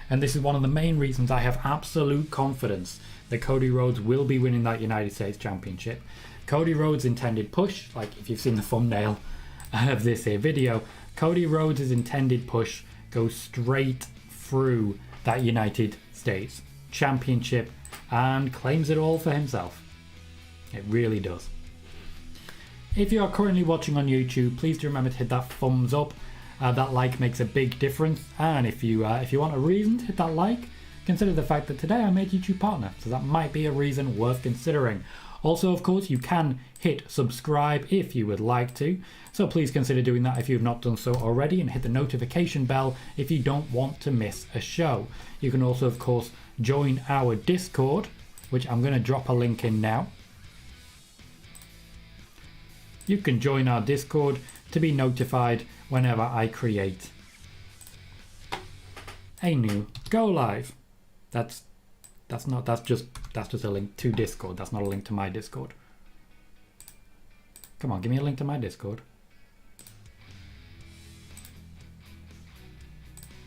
And this is one of the main reasons I have absolute confidence that Cody Rhodes will be winning that United States Championship. Cody Rhodes' intended push, like if you've seen the thumbnail of this here video, Cody Rhodes' intended push goes straight through that United States Championship and claims it all for himself. It really does. If you are currently watching on YouTube, please do remember to hit that thumbs up. That like makes a big difference. And if you want a reason to hit that like, consider the fact that today I made YouTube partner, so that might be a reason worth considering. Also, of course, you can hit subscribe if you would like to, so please consider doing that if you have not done so already, and hit the notification bell if you don't want to miss a show. You can also, of course, join our Discord, which I'm going to drop a link in now. You can join our Discord to be notified whenever I create a new go live. That's just a link to Discord. That's not a link to my Discord. Come on, give me a link to my Discord.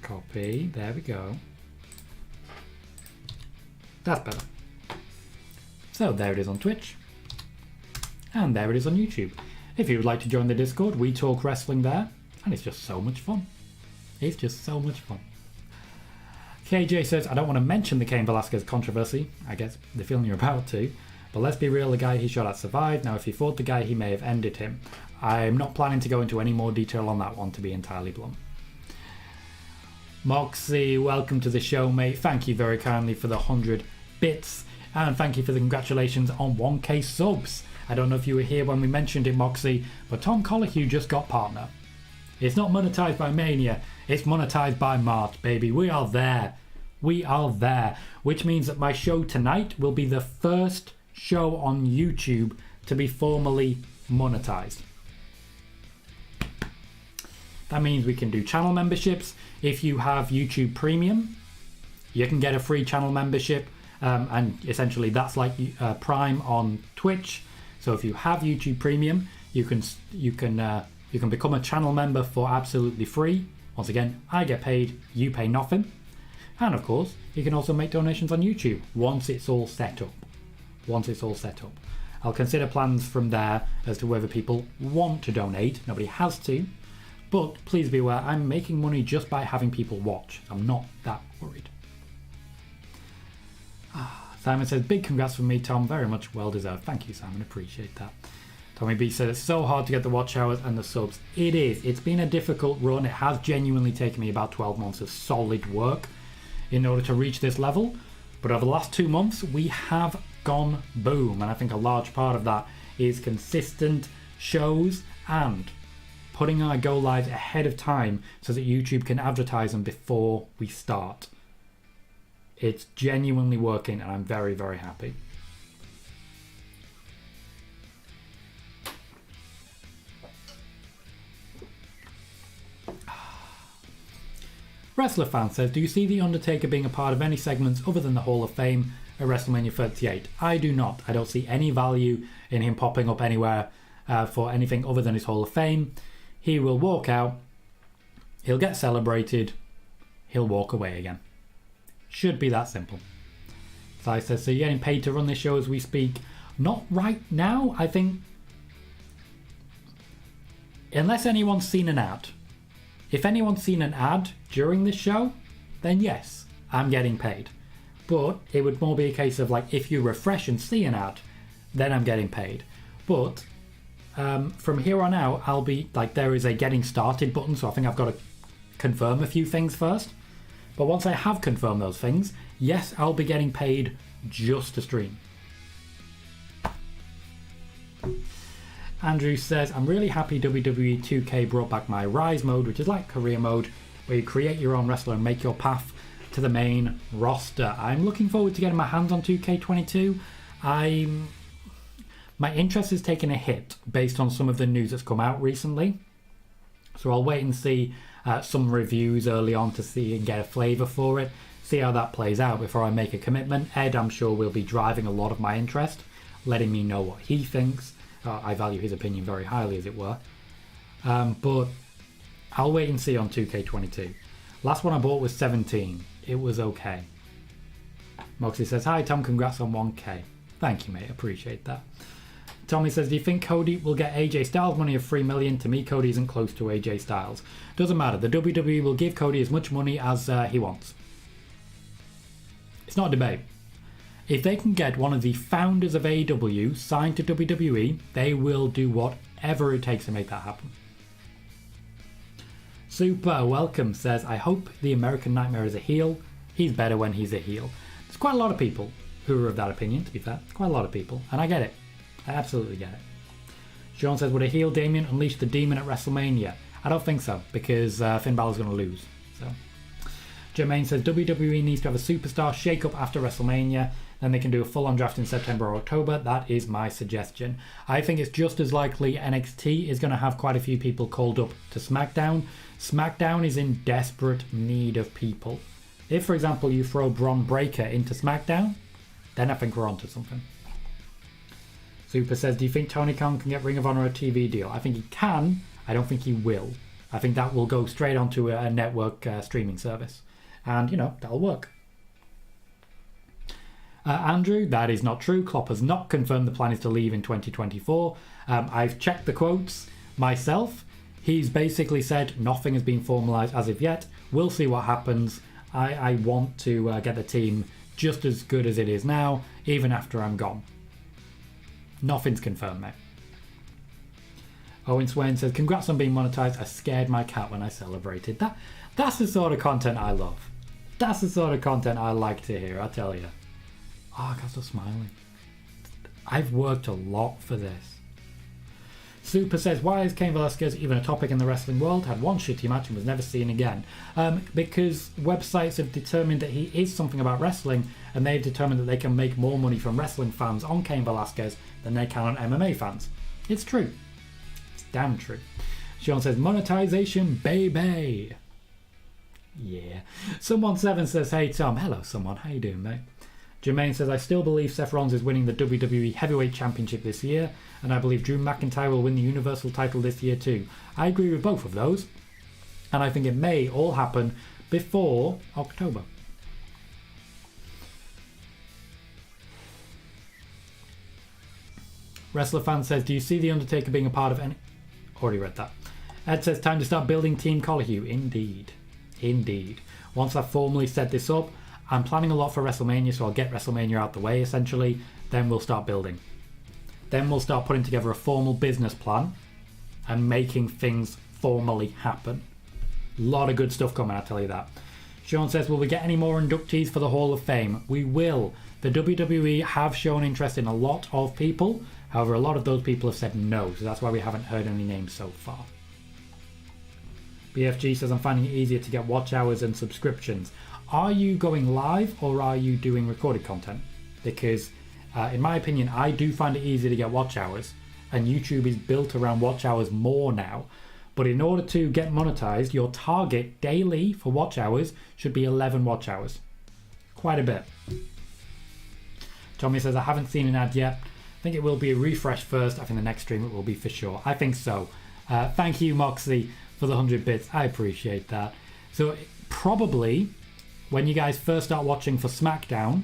Copy. There we go. That's better. So there it is on Twitch. And there it is on YouTube. If you would like to join the Discord, we talk wrestling there. And it's just so much fun. It's just so much fun. KJ says, I don't want to mention the Cain Velasquez controversy. I guess the feeling you're about to. But let's be real, the guy he shot at survived. Now, if he fought the guy, he may have ended him. I'm not planning to go into any more detail on that one, to be entirely blunt. Moxie, welcome to the show, mate. Thank you very kindly for the 100 bits. And thank you for the congratulations on 1k subs. I don't know if you were here when we mentioned it, Moxie, but Tom Colohue just got partner. It's not monetized by Mania, it's monetized by Mart, baby. We are there. We are there. Which means that my show tonight will be the first show on YouTube to be formally monetized. That means we can do channel memberships. If you have YouTube Premium, you can get a free channel membership. And essentially that's like Prime on Twitch. So if you have YouTube Premium, you can become a channel member for absolutely free. Once again, I get paid, you pay nothing. And of course, you can also make donations on YouTube once it's all set up. I'll consider plans from there as to whether people want to donate. Nobody has to. But please be aware, I'm making money just by having people watch. I'm not that worried. Simon says, big congrats from me, Tom. Very much well deserved. Thank you, Simon. Appreciate that. Tommy B said, it's so hard to get the watch hours and the subs. It is. It's been a difficult run. It has genuinely taken me about 12 months of solid work in order to reach this level. But over the last 2 months, we have gone boom. And I think a large part of that is consistent shows and putting our go lives ahead of time so that YouTube can advertise them before we start. It's genuinely working and I'm very, very happy. Wrestler fan says, do you see The Undertaker being a part of any segments other than the Hall of Fame at WrestleMania 38? I do not. I don't see any value in him popping up anywhere for anything other than his Hall of Fame. He will walk out, he'll get celebrated, he'll walk away again. Should be that simple. Sai says, so you're getting paid to run this show as we speak? Not right now. I think unless anyone's seen an ad. If anyone's seen an ad during this show, then yes, I'm getting paid. But it would more be a case of like, if you refresh and see an ad, then I'm getting paid. But from here on out, I'll be like, there is a getting started button, so I think I've got to confirm a few things first. But once I have confirmed those things, yes, I'll be getting paid just to stream. Andrew says, I'm really happy WWE 2K brought back my Rise mode, which is like career mode, where you create your own wrestler and make your path to the main roster. I'm looking forward to getting my hands on 2K22. My interest is taking a hit based on some of the news that's come out recently. So I'll wait and see some reviews early on to see and get a flavour for it, see how that plays out before I make a commitment. Ed, I'm sure, will be driving a lot of my interest, letting me know what he thinks. I value his opinion very highly, as it were. But I'll wait and see on 2K22. Last one I bought was 17. It was okay. Moxie says, hi Tom, congrats on 1k. Thank you, mate, appreciate that. Tommy says, do you think Cody will get AJ Styles money of 3 million? To me, Cody isn't close to AJ Styles. Doesn't matter. The WWE will give Cody as much money as he wants. It's not a debate. If they can get one of the founders of AEW signed to WWE, they will do whatever it takes to make that happen. Super Welcome says, I hope the American Nightmare is a heel. He's better when he's a heel. There's quite a lot of people who are of that opinion, to be fair. Quite a lot of people. And I get it. I absolutely get it. Sean says, would a heel Damien unleash the demon at WrestleMania? I don't think so, because Finn Balor's going to lose. So, Jermaine says, WWE needs to have a superstar shake-up after WrestleMania, then they can do a full-on draft in September or October. That is my suggestion. I think it's just as likely NXT is going to have quite a few people called up to SmackDown. SmackDown is in desperate need of people. If, for example, you throw Bron Breakker into SmackDown, then I think we're onto something. Super says, do you think Tony Khan can get Ring of Honor a TV deal? I think he can. I don't think he will. I think that will go straight onto a network streaming service. And, you know, that'll work. Andrew, that is not true. Klopp has not confirmed the plan is to leave in 2024. I've checked the quotes myself. He's basically said nothing has been formalised as of yet. We'll see what happens. I want to get the team just as good as it is now, even after I'm gone. Nothing's confirmed, mate. Owen Swain says, congrats on being monetized. I scared my cat when I celebrated. That's the sort of content I love. That's the sort of content I like to hear, I tell you. Oh, I can't stop smiling. I've worked a lot for this. Super says, why is Cain Velasquez even a topic in the wrestling world? Had one shitty match and was never seen again. Because websites have determined that he is something about wrestling, and they've determined that they can make more money from wrestling fans on Cain Velasquez than they can on MMA fans. It's true. It's damn true. Sean says, monetization, baby. Yeah. Someone7 says, hey Tom. Hello, someone. How you doing, mate? Jermaine says, I still believe Seth Rollins is winning the WWE Heavyweight Championship this year, and I believe Drew McIntyre will win the Universal title this year too. I agree with both of those, and I think it may all happen before October. Wrestler fan says, do you see The Undertaker being a part of any... Already read that. Ed says, time to start building Team Colohue. Indeed. Indeed. Once I've formally set this up, I'm planning a lot for WrestleMania, so I'll get WrestleMania out the way, essentially. Then we'll start building. Then we'll start putting together a formal business plan and making things formally happen. A lot of good stuff coming, I'll tell you that. Sean says, will we get any more inductees for the Hall of Fame? We will. The WWE have shown interest in a lot of people. However, a lot of those people have said no, so that's why we haven't heard any names so far. BFG says, I'm finding it easier to get watch hours and subscriptions. Are you going live or are you doing recorded content? Because in my opinion, I do find it easier to get watch hours, and YouTube is built around watch hours more now. But in order to get monetized, your target daily for watch hours should be 11 watch hours. Quite a bit. Tommy says, I haven't seen an ad yet. I think it will be a refresh first. I think the next stream it will be for sure. I think so. Thank you, Moxie, for the 100 bits. I appreciate that. So probably when you guys first start watching for SmackDown,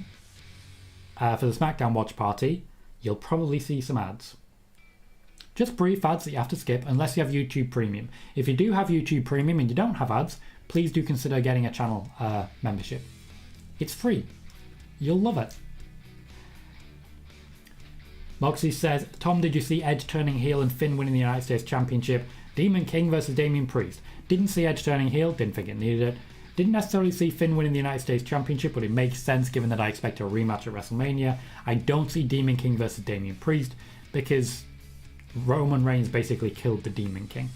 for the SmackDown watch party, you'll probably see some ads. Just brief ads that you have to skip unless you have YouTube Premium. If you do have YouTube Premium and you don't have ads, please do consider getting a channel membership. It's free. You'll love it. Moxie says, Tom, did you see Edge turning heel and Finn winning the United States Championship? Demon King versus Damian Priest. Didn't see Edge turning heel, didn't think it needed it. Didn't necessarily see Finn winning the United States Championship, but it makes sense given that I expect a rematch at WrestleMania. I don't see Demon King versus Damian Priest because Roman Reigns basically killed the Demon King.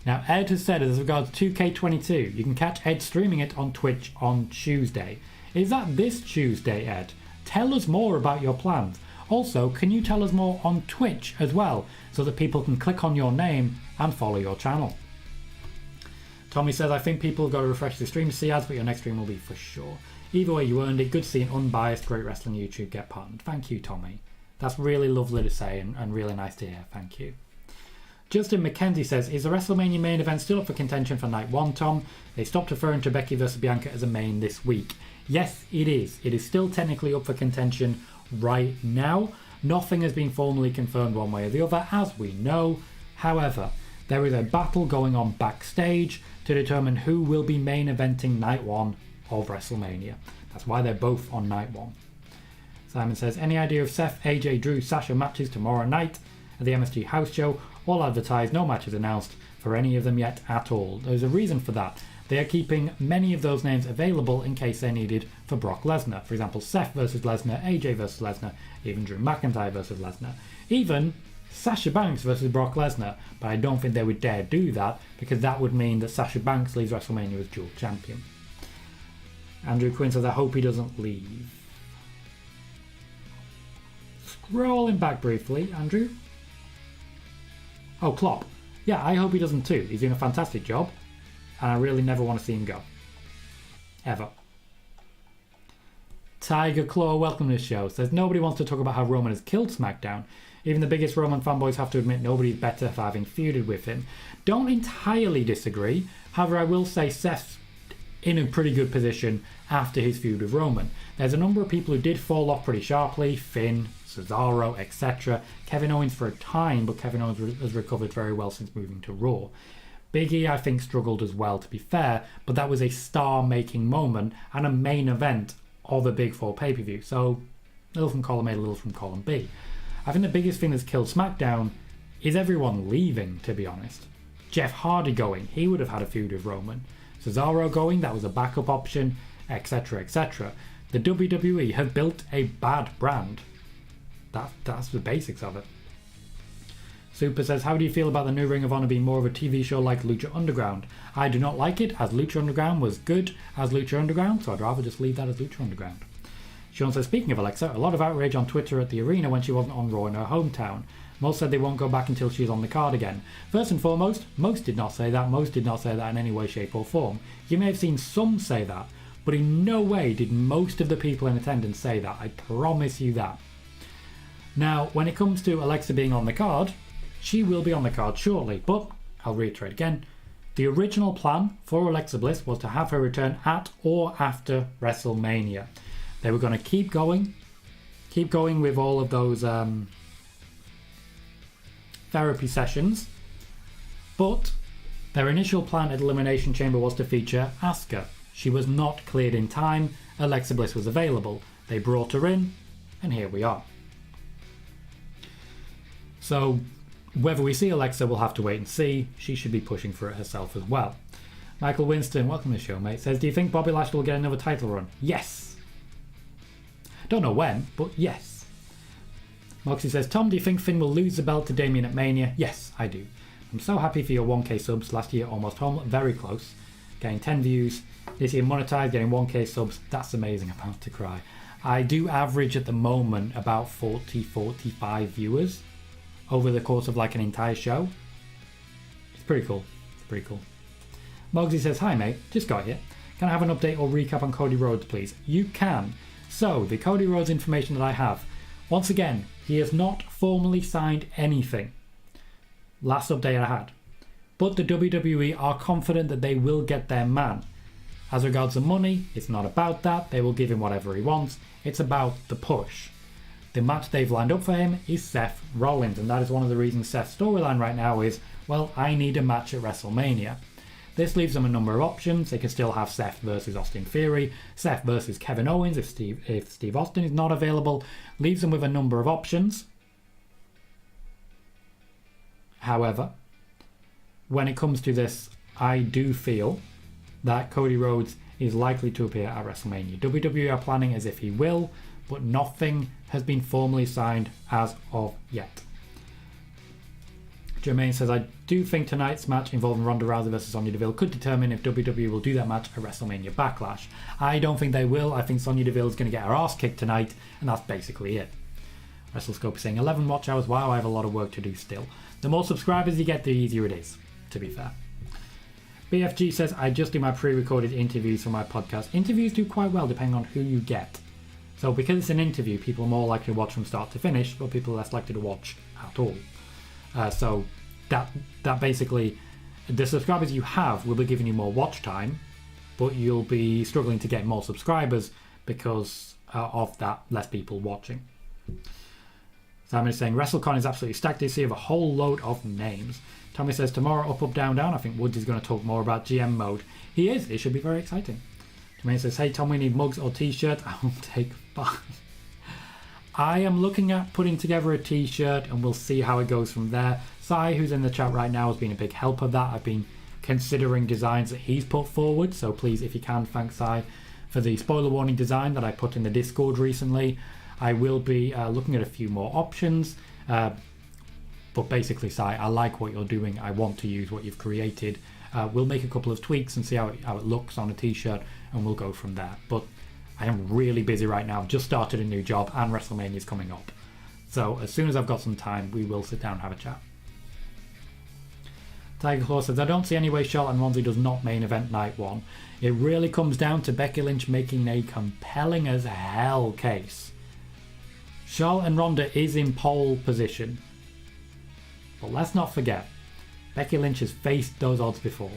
Now, Ed has said, as regards 2K22, you can catch Ed streaming it on Twitch on Tuesday. Is that this Tuesday, Ed? Tell us more about your plans. Also, can you tell us more on Twitch as well, so that people can click on your name and follow your channel? Tommy says, I think people have got to refresh the stream to see ads, but your next stream will be for sure. Either way, you earned it. Good to see an unbiased Great Wrestling YouTube get partnered. Thank you, Tommy. That's really lovely to say and really nice to hear. Thank you. Justin McKenzie says, is the WrestleMania main event still up for contention for night 1, Tom? They stopped referring to Becky vs Bianca as a main this week. Yes, it is. It is still technically up for contention right now. Nothing has been formally confirmed one way or the other, as we know. However, there is a battle going on backstage to determine who will be main eventing night 1 of WrestleMania. That's why they're both on night 1. Simon says, any idea of Seth, AJ, Drew, Sasha matches tomorrow night at the MSG house show? All advertised, no matches announced for any of them yet at all. There's a reason for that. They are keeping many of those names available in case they're needed for Brock Lesnar. For example, Seth versus Lesnar, AJ versus Lesnar, even Drew McIntyre versus Lesnar. Even Sasha Banks versus Brock Lesnar. But I don't think they would dare do that because that would mean that Sasha Banks leaves WrestleMania as dual champion. Andrew Quinn says, I hope he doesn't leave. Scrolling back briefly, Andrew. Oh, Klopp. Yeah, I hope he doesn't too. He's doing a fantastic job. And I really never want to see him go. Ever. Tiger Claw, welcome to the show. Says, nobody wants to talk about how Roman has killed SmackDown. Even the biggest Roman fanboys have to admit nobody's better for having feuded with him. Don't entirely disagree. However, I will say Seth's in a pretty good position after his feud with Roman. There's a number of people who did fall off pretty sharply. Finn, Cesaro, etc. Kevin Owens for a time, but Kevin Owens has recovered very well since moving to Raw. Big E, I think, struggled as well, to be fair, but that was a star-making moment and a main event of a Big 4 pay-per-view. So, a little from column A, a little from column B. I think the biggest thing that's killed SmackDown is everyone leaving, to be honest. Jeff Hardy going, he would have had a feud with Roman. Cesaro going, that was a backup option, etc, etc. The WWE have built a bad brand. That's the basics of it. Super says, how do you feel about the new Ring of Honor being more of a TV show like Lucha Underground? I do not like it, as Lucha Underground was good as Lucha Underground, so I'd rather just leave that as Lucha Underground. Sean says, speaking of Alexa, a lot of outrage on Twitter at the arena when she wasn't on Raw in her hometown. Most said they won't go back until she's on the card again. First and foremost, most did not say that. Most did not say that in any way, shape or form. You may have seen some say that, but in no way did most of the people in attendance say that. I promise you that. Now, when it comes to Alexa being on the card, she will be on the card shortly, but I'll reiterate again. The original plan for Alexa Bliss was to have her return at or after WrestleMania. They were going to keep going with all of those therapy sessions, but their initial plan at Elimination Chamber was to feature Asuka. She was not cleared in time. Alexa Bliss was available. They brought her in, and here we are. So whether we see Alexa, we'll have to wait and see. She should be pushing for it herself as well. Michael Winston, welcome to the show, mate, says, do you think Bobby Lashley will get another title run? Yes. Don't know when, but yes. Moxie says, Tom, do you think Finn will lose the belt to Damien at Mania? Yes, I do. I'm so happy for your 1k subs. Last year, almost home, very close. Getting 10 views. This year, monetized, getting 1k subs. That's amazing. I'm about to cry. I do average at the moment about 40-45 viewers over the course of like an entire show. It's pretty cool. Mogsy says, hi mate, just got here. Can I have an update or recap on Cody Rhodes, please? You can. So, the Cody Rhodes information that I have. Once again, he has not formally signed anything. Last update I had. But the WWE are confident that they will get their man. As regards the money, it's not about that. They will give him whatever he wants. It's about the push. The match they've lined up for him is Seth Rollins, and that is one of the reasons Seth's storyline right now is, well, I need a match at WrestleMania. This leaves them a number of options. They can still have Seth versus Austin Theory, Seth versus Kevin Owens if Steve Austin is not available. Leaves them with a number of options. However, when it comes to this, I do feel that Cody Rhodes is likely to appear at WrestleMania. WWE are planning as if he will, but nothing has been formally signed as of yet. Jermaine says, I do think tonight's match involving Ronda Rousey versus Sonya Deville could determine if WWE will do that match at WrestleMania Backlash. I don't think they will. I think Sonya Deville is going to get her ass kicked tonight, and that's basically it. WrestleScope is saying 11 watch hours. Wow, I have a lot of work to do still. The more subscribers you get, the easier it is, to be fair. BFG says, I just do my pre-recorded interviews for my podcast. Interviews do quite well depending on who you get. So because it's an interview, people are more likely to watch from start to finish, but people are less likely to watch at all. So that basically, the subscribers you have will be giving you more watch time, but you'll be struggling to get more subscribers because of that, less people watching. Simon is saying, WrestleCon is absolutely stacked this year with a whole load of names. Tommy says, tomorrow up, down, down. I think Woods is going to talk more about GM mode. He is. It should be very exciting. Tommy says, hey Tom, we need mugs or t-shirts. I will take 5. I am looking at putting together a t-shirt and we'll see how it goes from there. Sai, who's in the chat right now, has been a big help of that. I've been considering designs that he's put forward, so please, if you can, thank Sai for the spoiler warning design that I put in the Discord recently. I will be looking at a few more options, but basically, Sai, I like what you're doing. I want to use what you've created. We'll make a couple of tweaks and see how it looks on a t-shirt, and we'll go from there. But I am really busy right now. I've just started a new job and WrestleMania is coming up. So as soon as I've got some time, we will sit down and have a chat. Tiger Claw says, I don't see any way Charlotte and Ronda does not main event night 1. It really comes down to Becky Lynch making a compelling as hell case. Charlotte and Ronda is in pole position. But let's not forget, Becky Lynch has faced those odds before.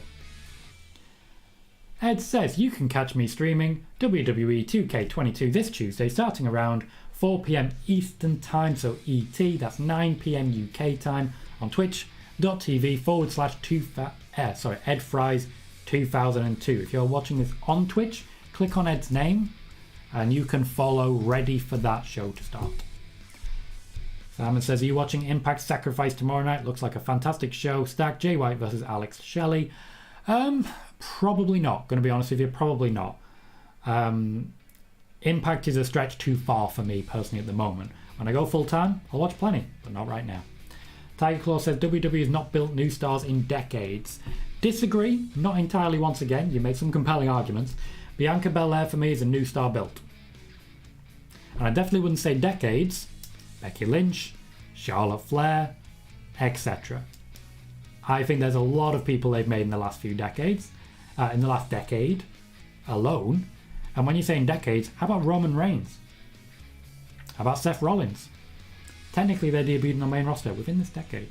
Ed says, you can catch me streaming WWE 2K22 this Tuesday starting around 4 PM Eastern Time, so ET, that's 9 PM UK time on twitch.tv/EdFries2002. If you're watching this on Twitch, click on Ed's name and you can follow ready for that show to start. Simon says, are you watching Impact Sacrifice tomorrow night? Looks like a fantastic show. Stack Jay White versus Alex Shelley. Probably not. Going to be honest with you, probably not. Impact is a stretch too far for me personally at the moment. When I go full time, I'll watch plenty, but not right now. Tiger Claw says WWE has not built new stars in decades. Disagree, not entirely once again. You make some compelling arguments. Bianca Belair for me is a new star built. And I definitely wouldn't say decades. Becky Lynch, Charlotte Flair, etc. I think there's a lot of people they've made in the last few decades, in the last decade alone. And when you're saying decades, how about Roman Reigns? How about Seth Rollins? Technically, they're debuted on the main roster within this decade.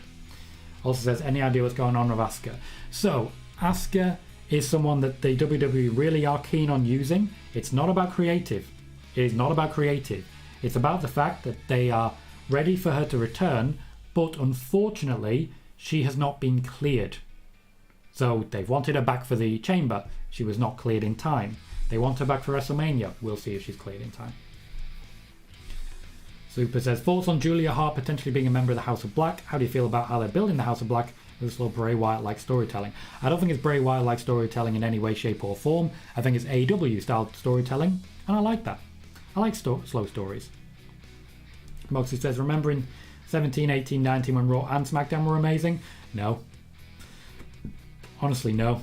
Also says, any idea what's going on with Asuka? So, Asuka is someone that the WWE really are keen on using. It's not about creative. It is not about creative. It's about the fact that they are ready for her to return, but unfortunately, she has not been cleared. So they've wanted her back for the Chamber. She was not cleared in time. They want her back for WrestleMania. We'll see if she's cleared in time. Super says, thoughts on Julia Hart potentially being a member of the House of Black? How do you feel about how they're building the House of Black with slow Bray Wyatt-like storytelling? I don't think it's Bray Wyatt-like storytelling in any way, shape or form. I think it's AEW-style storytelling, and I like that. I like slow stories. Moxie says, remembering 17, 18, 19 when Raw and SmackDown were amazing? No. Honestly, no.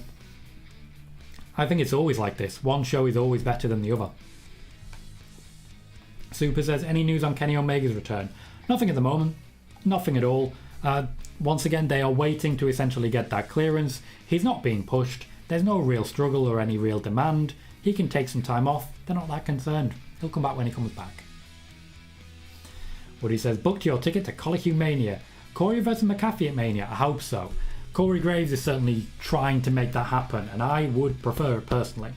I think it's always like this. One show is always better than the other. Super says, any news on Kenny Omega's return? Nothing at the moment. Nothing at all. Once again, they are waiting to essentially get that clearance. He's not being pushed. There's no real struggle or any real demand. He can take some time off. They're not that concerned. He'll come back when he comes back. Woody says, booked your ticket to Colohue Mania. Corey versus McAfee at Mania? I hope so. Corey Graves is certainly trying to make that happen, and I would prefer it personally.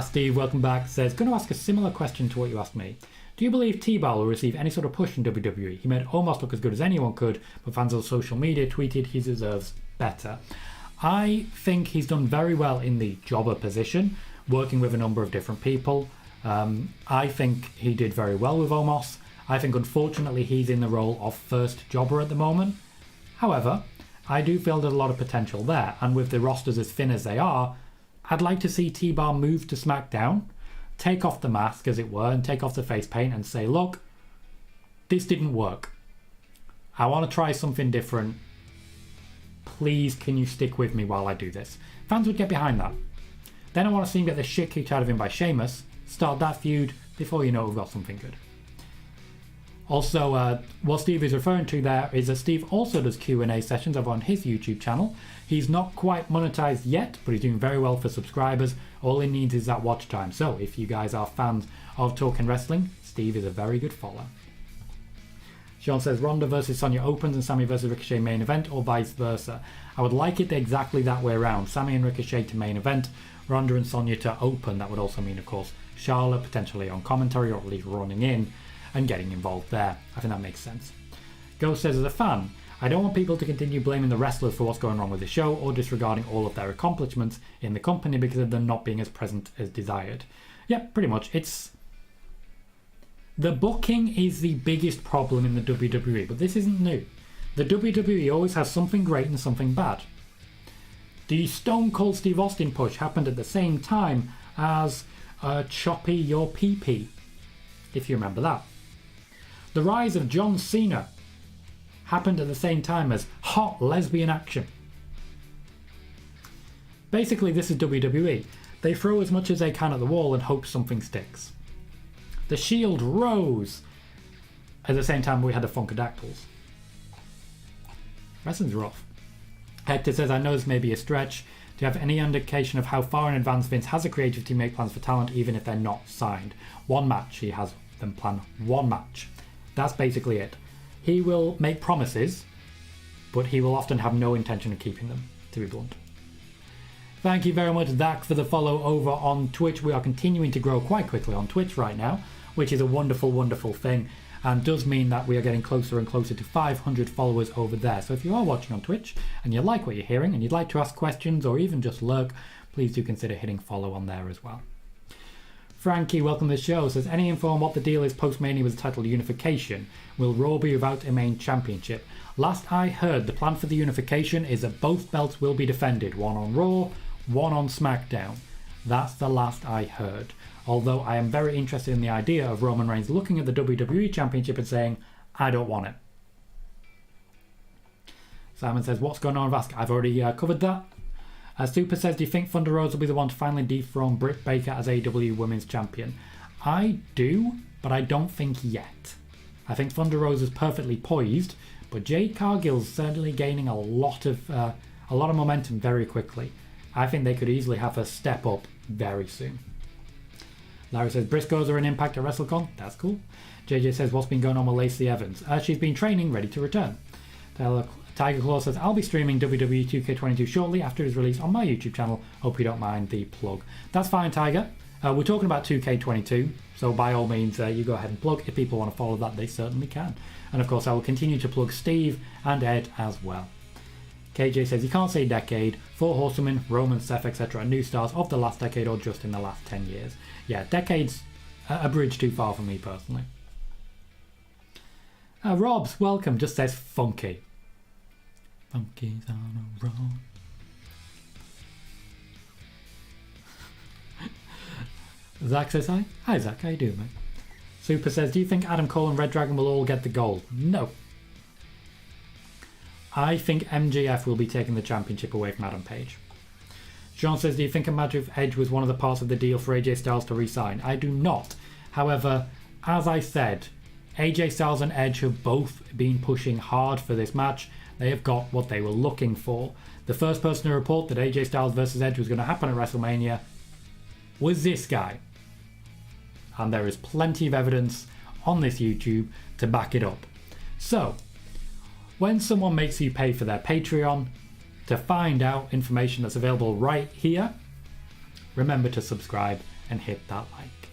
Steve, welcome back, says, going to ask a similar question to what you asked me. Do you believe T-Bar will receive any sort of push in WWE? He made almost look as good as anyone could, but fans on social media tweeted he deserves better. I think he's done very well in the jobber position, working with a number of different people. I think he did very well with Omos. I think unfortunately he's in the role of first jobber at the moment. However, I do feel there's a lot of potential there, and with the rosters as thin as they are, I'd like to see T-Bar move to SmackDown, take off the mask as it were, and take off the face paint and say, look, this didn't work. I want to try something different. Please, can you stick with me while I do this? Fans would get behind that. Then I want to see him get the shit kicked out of him by Sheamus, start that feud, before you know we've got something good. Also, what Steve is referring to there is that Steve also does Q&A sessions over on his YouTube channel. He's not quite monetized yet, but he's doing very well for subscribers. All he needs is that watch time. So if you guys are fans of Talking Wrestling, Steve is a very good follow. Sean says, Ronda versus Sonya opens and Sammy versus Ricochet main event, or vice versa. I would like it exactly that way around. Sammy and Ricochet to main event, Ronda and Sonya to open. That would also mean, of course, Charlotte potentially on commentary, or at least running in and getting involved there. I think that makes sense. Ghost says, as a fan, I don't want people to continue blaming the wrestlers for what's going wrong with the show or disregarding all of their accomplishments in the company because of them not being as present as desired. Yeah, pretty much. It's the booking is the biggest problem in the WWE, but this isn't new. The WWE always has something great and something bad. The Stone Cold Steve Austin push happened at the same time as Choppy Your PP, if you remember that. The rise of John Cena happened at the same time as hot lesbian action. Basically, this is WWE. They throw as much as they can at the wall and hope something sticks. The Shield rose at the same time we had the Funkadactyls. Wrestling's rough. Hector says, I know this may be a stretch. Do you have any indication of how far in advance Vince has a creative team make plans for talent, even if they're not signed? One match. He has them plan one match. That's basically it. He will make promises, but he will often have no intention of keeping them, to be blunt. Thank you very much, Zach, for the follow over on Twitch. We are continuing to grow quite quickly on Twitch right now, which is a wonderful, wonderful thing, and does mean that we are getting closer and closer to 500 followers over there. So if you are watching on Twitch and you like what you're hearing and you'd like to ask questions or even just lurk, please do consider hitting follow on there as well. Frankie, welcome to the show, says, any info on what the deal is post-Mania with the title unification? Will Raw be without a main championship? Last I heard, the plan for the unification is that both belts will be defended, one on Raw, one on SmackDown. That's the last I heard. Although I am very interested in the idea of Roman Reigns looking at the WWE Championship and saying, I don't want it. Simon says, what's going on with Asuka? I've already covered that. Super says, do you think Thunder Rose will be the one to finally dethrone Britt Baker as AEW Women's Champion? I do, but I don't think yet. I think Thunder Rose is perfectly poised, but Jade Cargill's certainly gaining a lot of momentum very quickly. I think they could easily have her step up very soon. Larry says, Briscoes are an Impact at WrestleCon. That's cool. JJ says, what's been going on with Lacey Evans? She's been training, ready to return. Tiger Claw says, I'll be streaming WWE 2K22 shortly after it is released on my YouTube channel. Hope you don't mind the plug. That's fine, Tiger. We're talking about 2K22, so by all means, you go ahead and plug. If people want to follow that, they certainly can. And of course, I will continue to plug Steve and Ed as well. KJ says, you can't say decade. Four Horsemen, Roman, Seth, etc. are new stars of the last decade or just in the last 10 years. Yeah, decade's a bridge too far for me personally. Robs, welcome, just says funky. Funky's on a roll. Zach says hi. Hi Zach, how you doing, mate? Super says, do you think Adam Cole and Red Dragon will all get the gold? No. I think MJF will be taking the championship away from Adam Page. Sean says, do you think a match with Edge was one of the parts of the deal for AJ Styles to re-sign? I do not. However, as I said, AJ Styles and Edge have both been pushing hard for this match. They have got what they were looking for. The first person to report that AJ Styles versus Edge was going to happen at WrestleMania was this guy. And there is plenty of evidence on this YouTube to back it up. So, when someone makes you pay for their Patreon to find out information that's available right here, remember to subscribe and hit that like.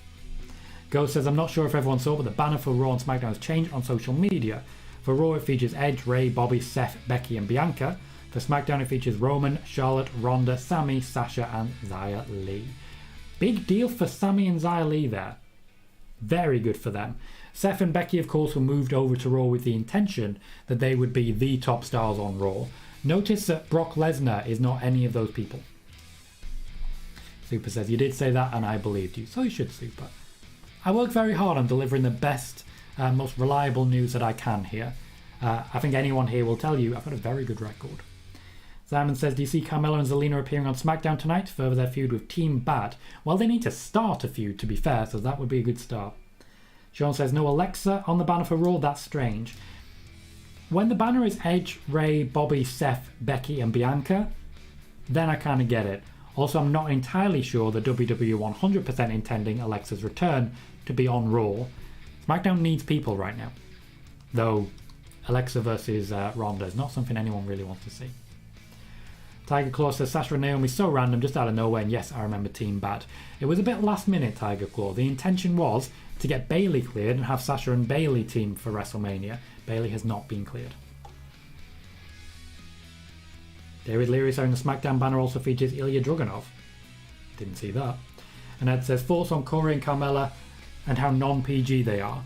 Ghost says, I'm not sure if everyone saw, but the banner for Raw and SmackDown has changed on social media. For Raw, it features Edge, Ray, Bobby, Seth, Becky, and Bianca. For SmackDown, it features Roman, Charlotte, Ronda, Sami, Sasha, and Xia Li. Big deal for Sami and Xia Li there. Very good for them. Seth and Becky, of course, were moved over to Raw with the intention that they would be the top stars on Raw. Notice that Brock Lesnar is not any of those people. Super says, you did say that and I believed you. So you should, Super. I work very hard on delivering the best, most reliable news that I can here. I think anyone here will tell you I've got a very good record. Simon says, do you see Carmella and Zelina appearing on SmackDown tonight to further their feud with Team Bad? Well, they need to start a feud, to be fair, so that would be a good start. Sean says, no Alexa on the banner for Raw, that's strange. When the banner is Edge, Ray, Bobby, Seth, Becky, and Bianca, then I kind of get it. Also, I'm not entirely sure that WWE 100% intending Alexa's return to be on Raw. SmackDown needs people right now. Though, Alexa versus Ronda is not something anyone really wants to see. Tiger Claw says, Sasha and Naomi so random, just out of nowhere, and yes, I remember Team Bad. It was a bit last minute, Tiger Claw. The intention was to get Bayley cleared and have Sasha and Bayley team for WrestleMania. Bayley has not been cleared. David Leary saying the SmackDown banner also features Ilya Dragunov. Didn't see that. And Ed says, thoughts on Corey and Carmella and how non-PG they are.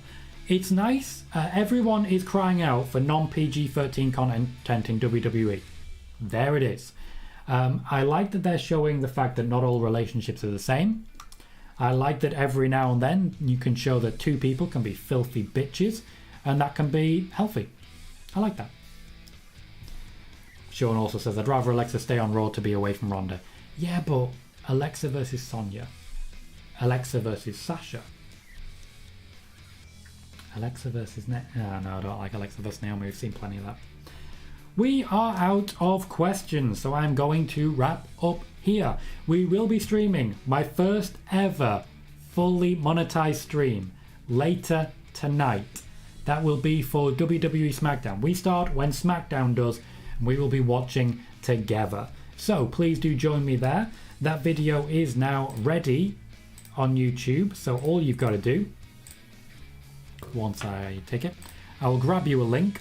It's nice. Everyone is crying out for non-PG-13 content in WWE. There it is. I like that they're showing the fact that not all relationships are the same. I like that every now and then you can show that two people can be filthy bitches and that can be healthy. I like that. Sean also says, I'd rather Alexa stay on Raw to be away from Ronda. Yeah, but Alexa versus Sonya. Alexa versus Sasha. Alexa versus no, I don't like Alexa versus Naomi. We've seen plenty of that. We are out of questions, so I'm going to wrap up here. We will be streaming my first ever fully monetized stream later tonight. That will be for WWE SmackDown. We start when SmackDown does, and we will be watching together. So please do join me there. That video is now ready on YouTube, so all you've got to do, once I take it, I will grab you a link.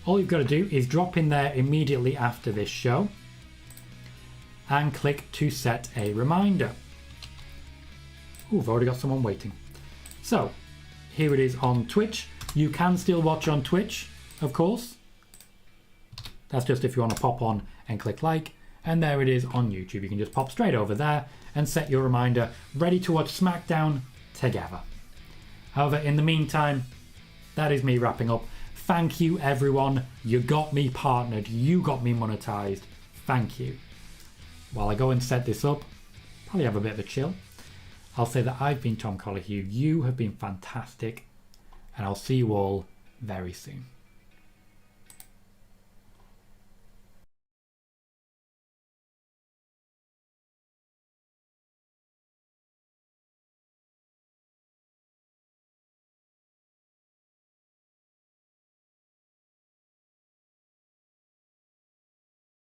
All you've got to do is drop in there immediately after this show and click to set a reminder. Oh, I've already got someone waiting. So, here it is on Twitch. You can still watch on Twitch, of course. That's just if you want to pop on and click like. And there it is on YouTube. You can just pop straight over there and set your reminder, ready to watch SmackDown together. However, in the meantime, that is me wrapping up. Thank you, everyone. You got me partnered. You got me monetized. Thank you. While I go and set this up, probably have a bit of a chill. I'll say that I've been Tom Colohue. You have been fantastic. And I'll see you all very soon.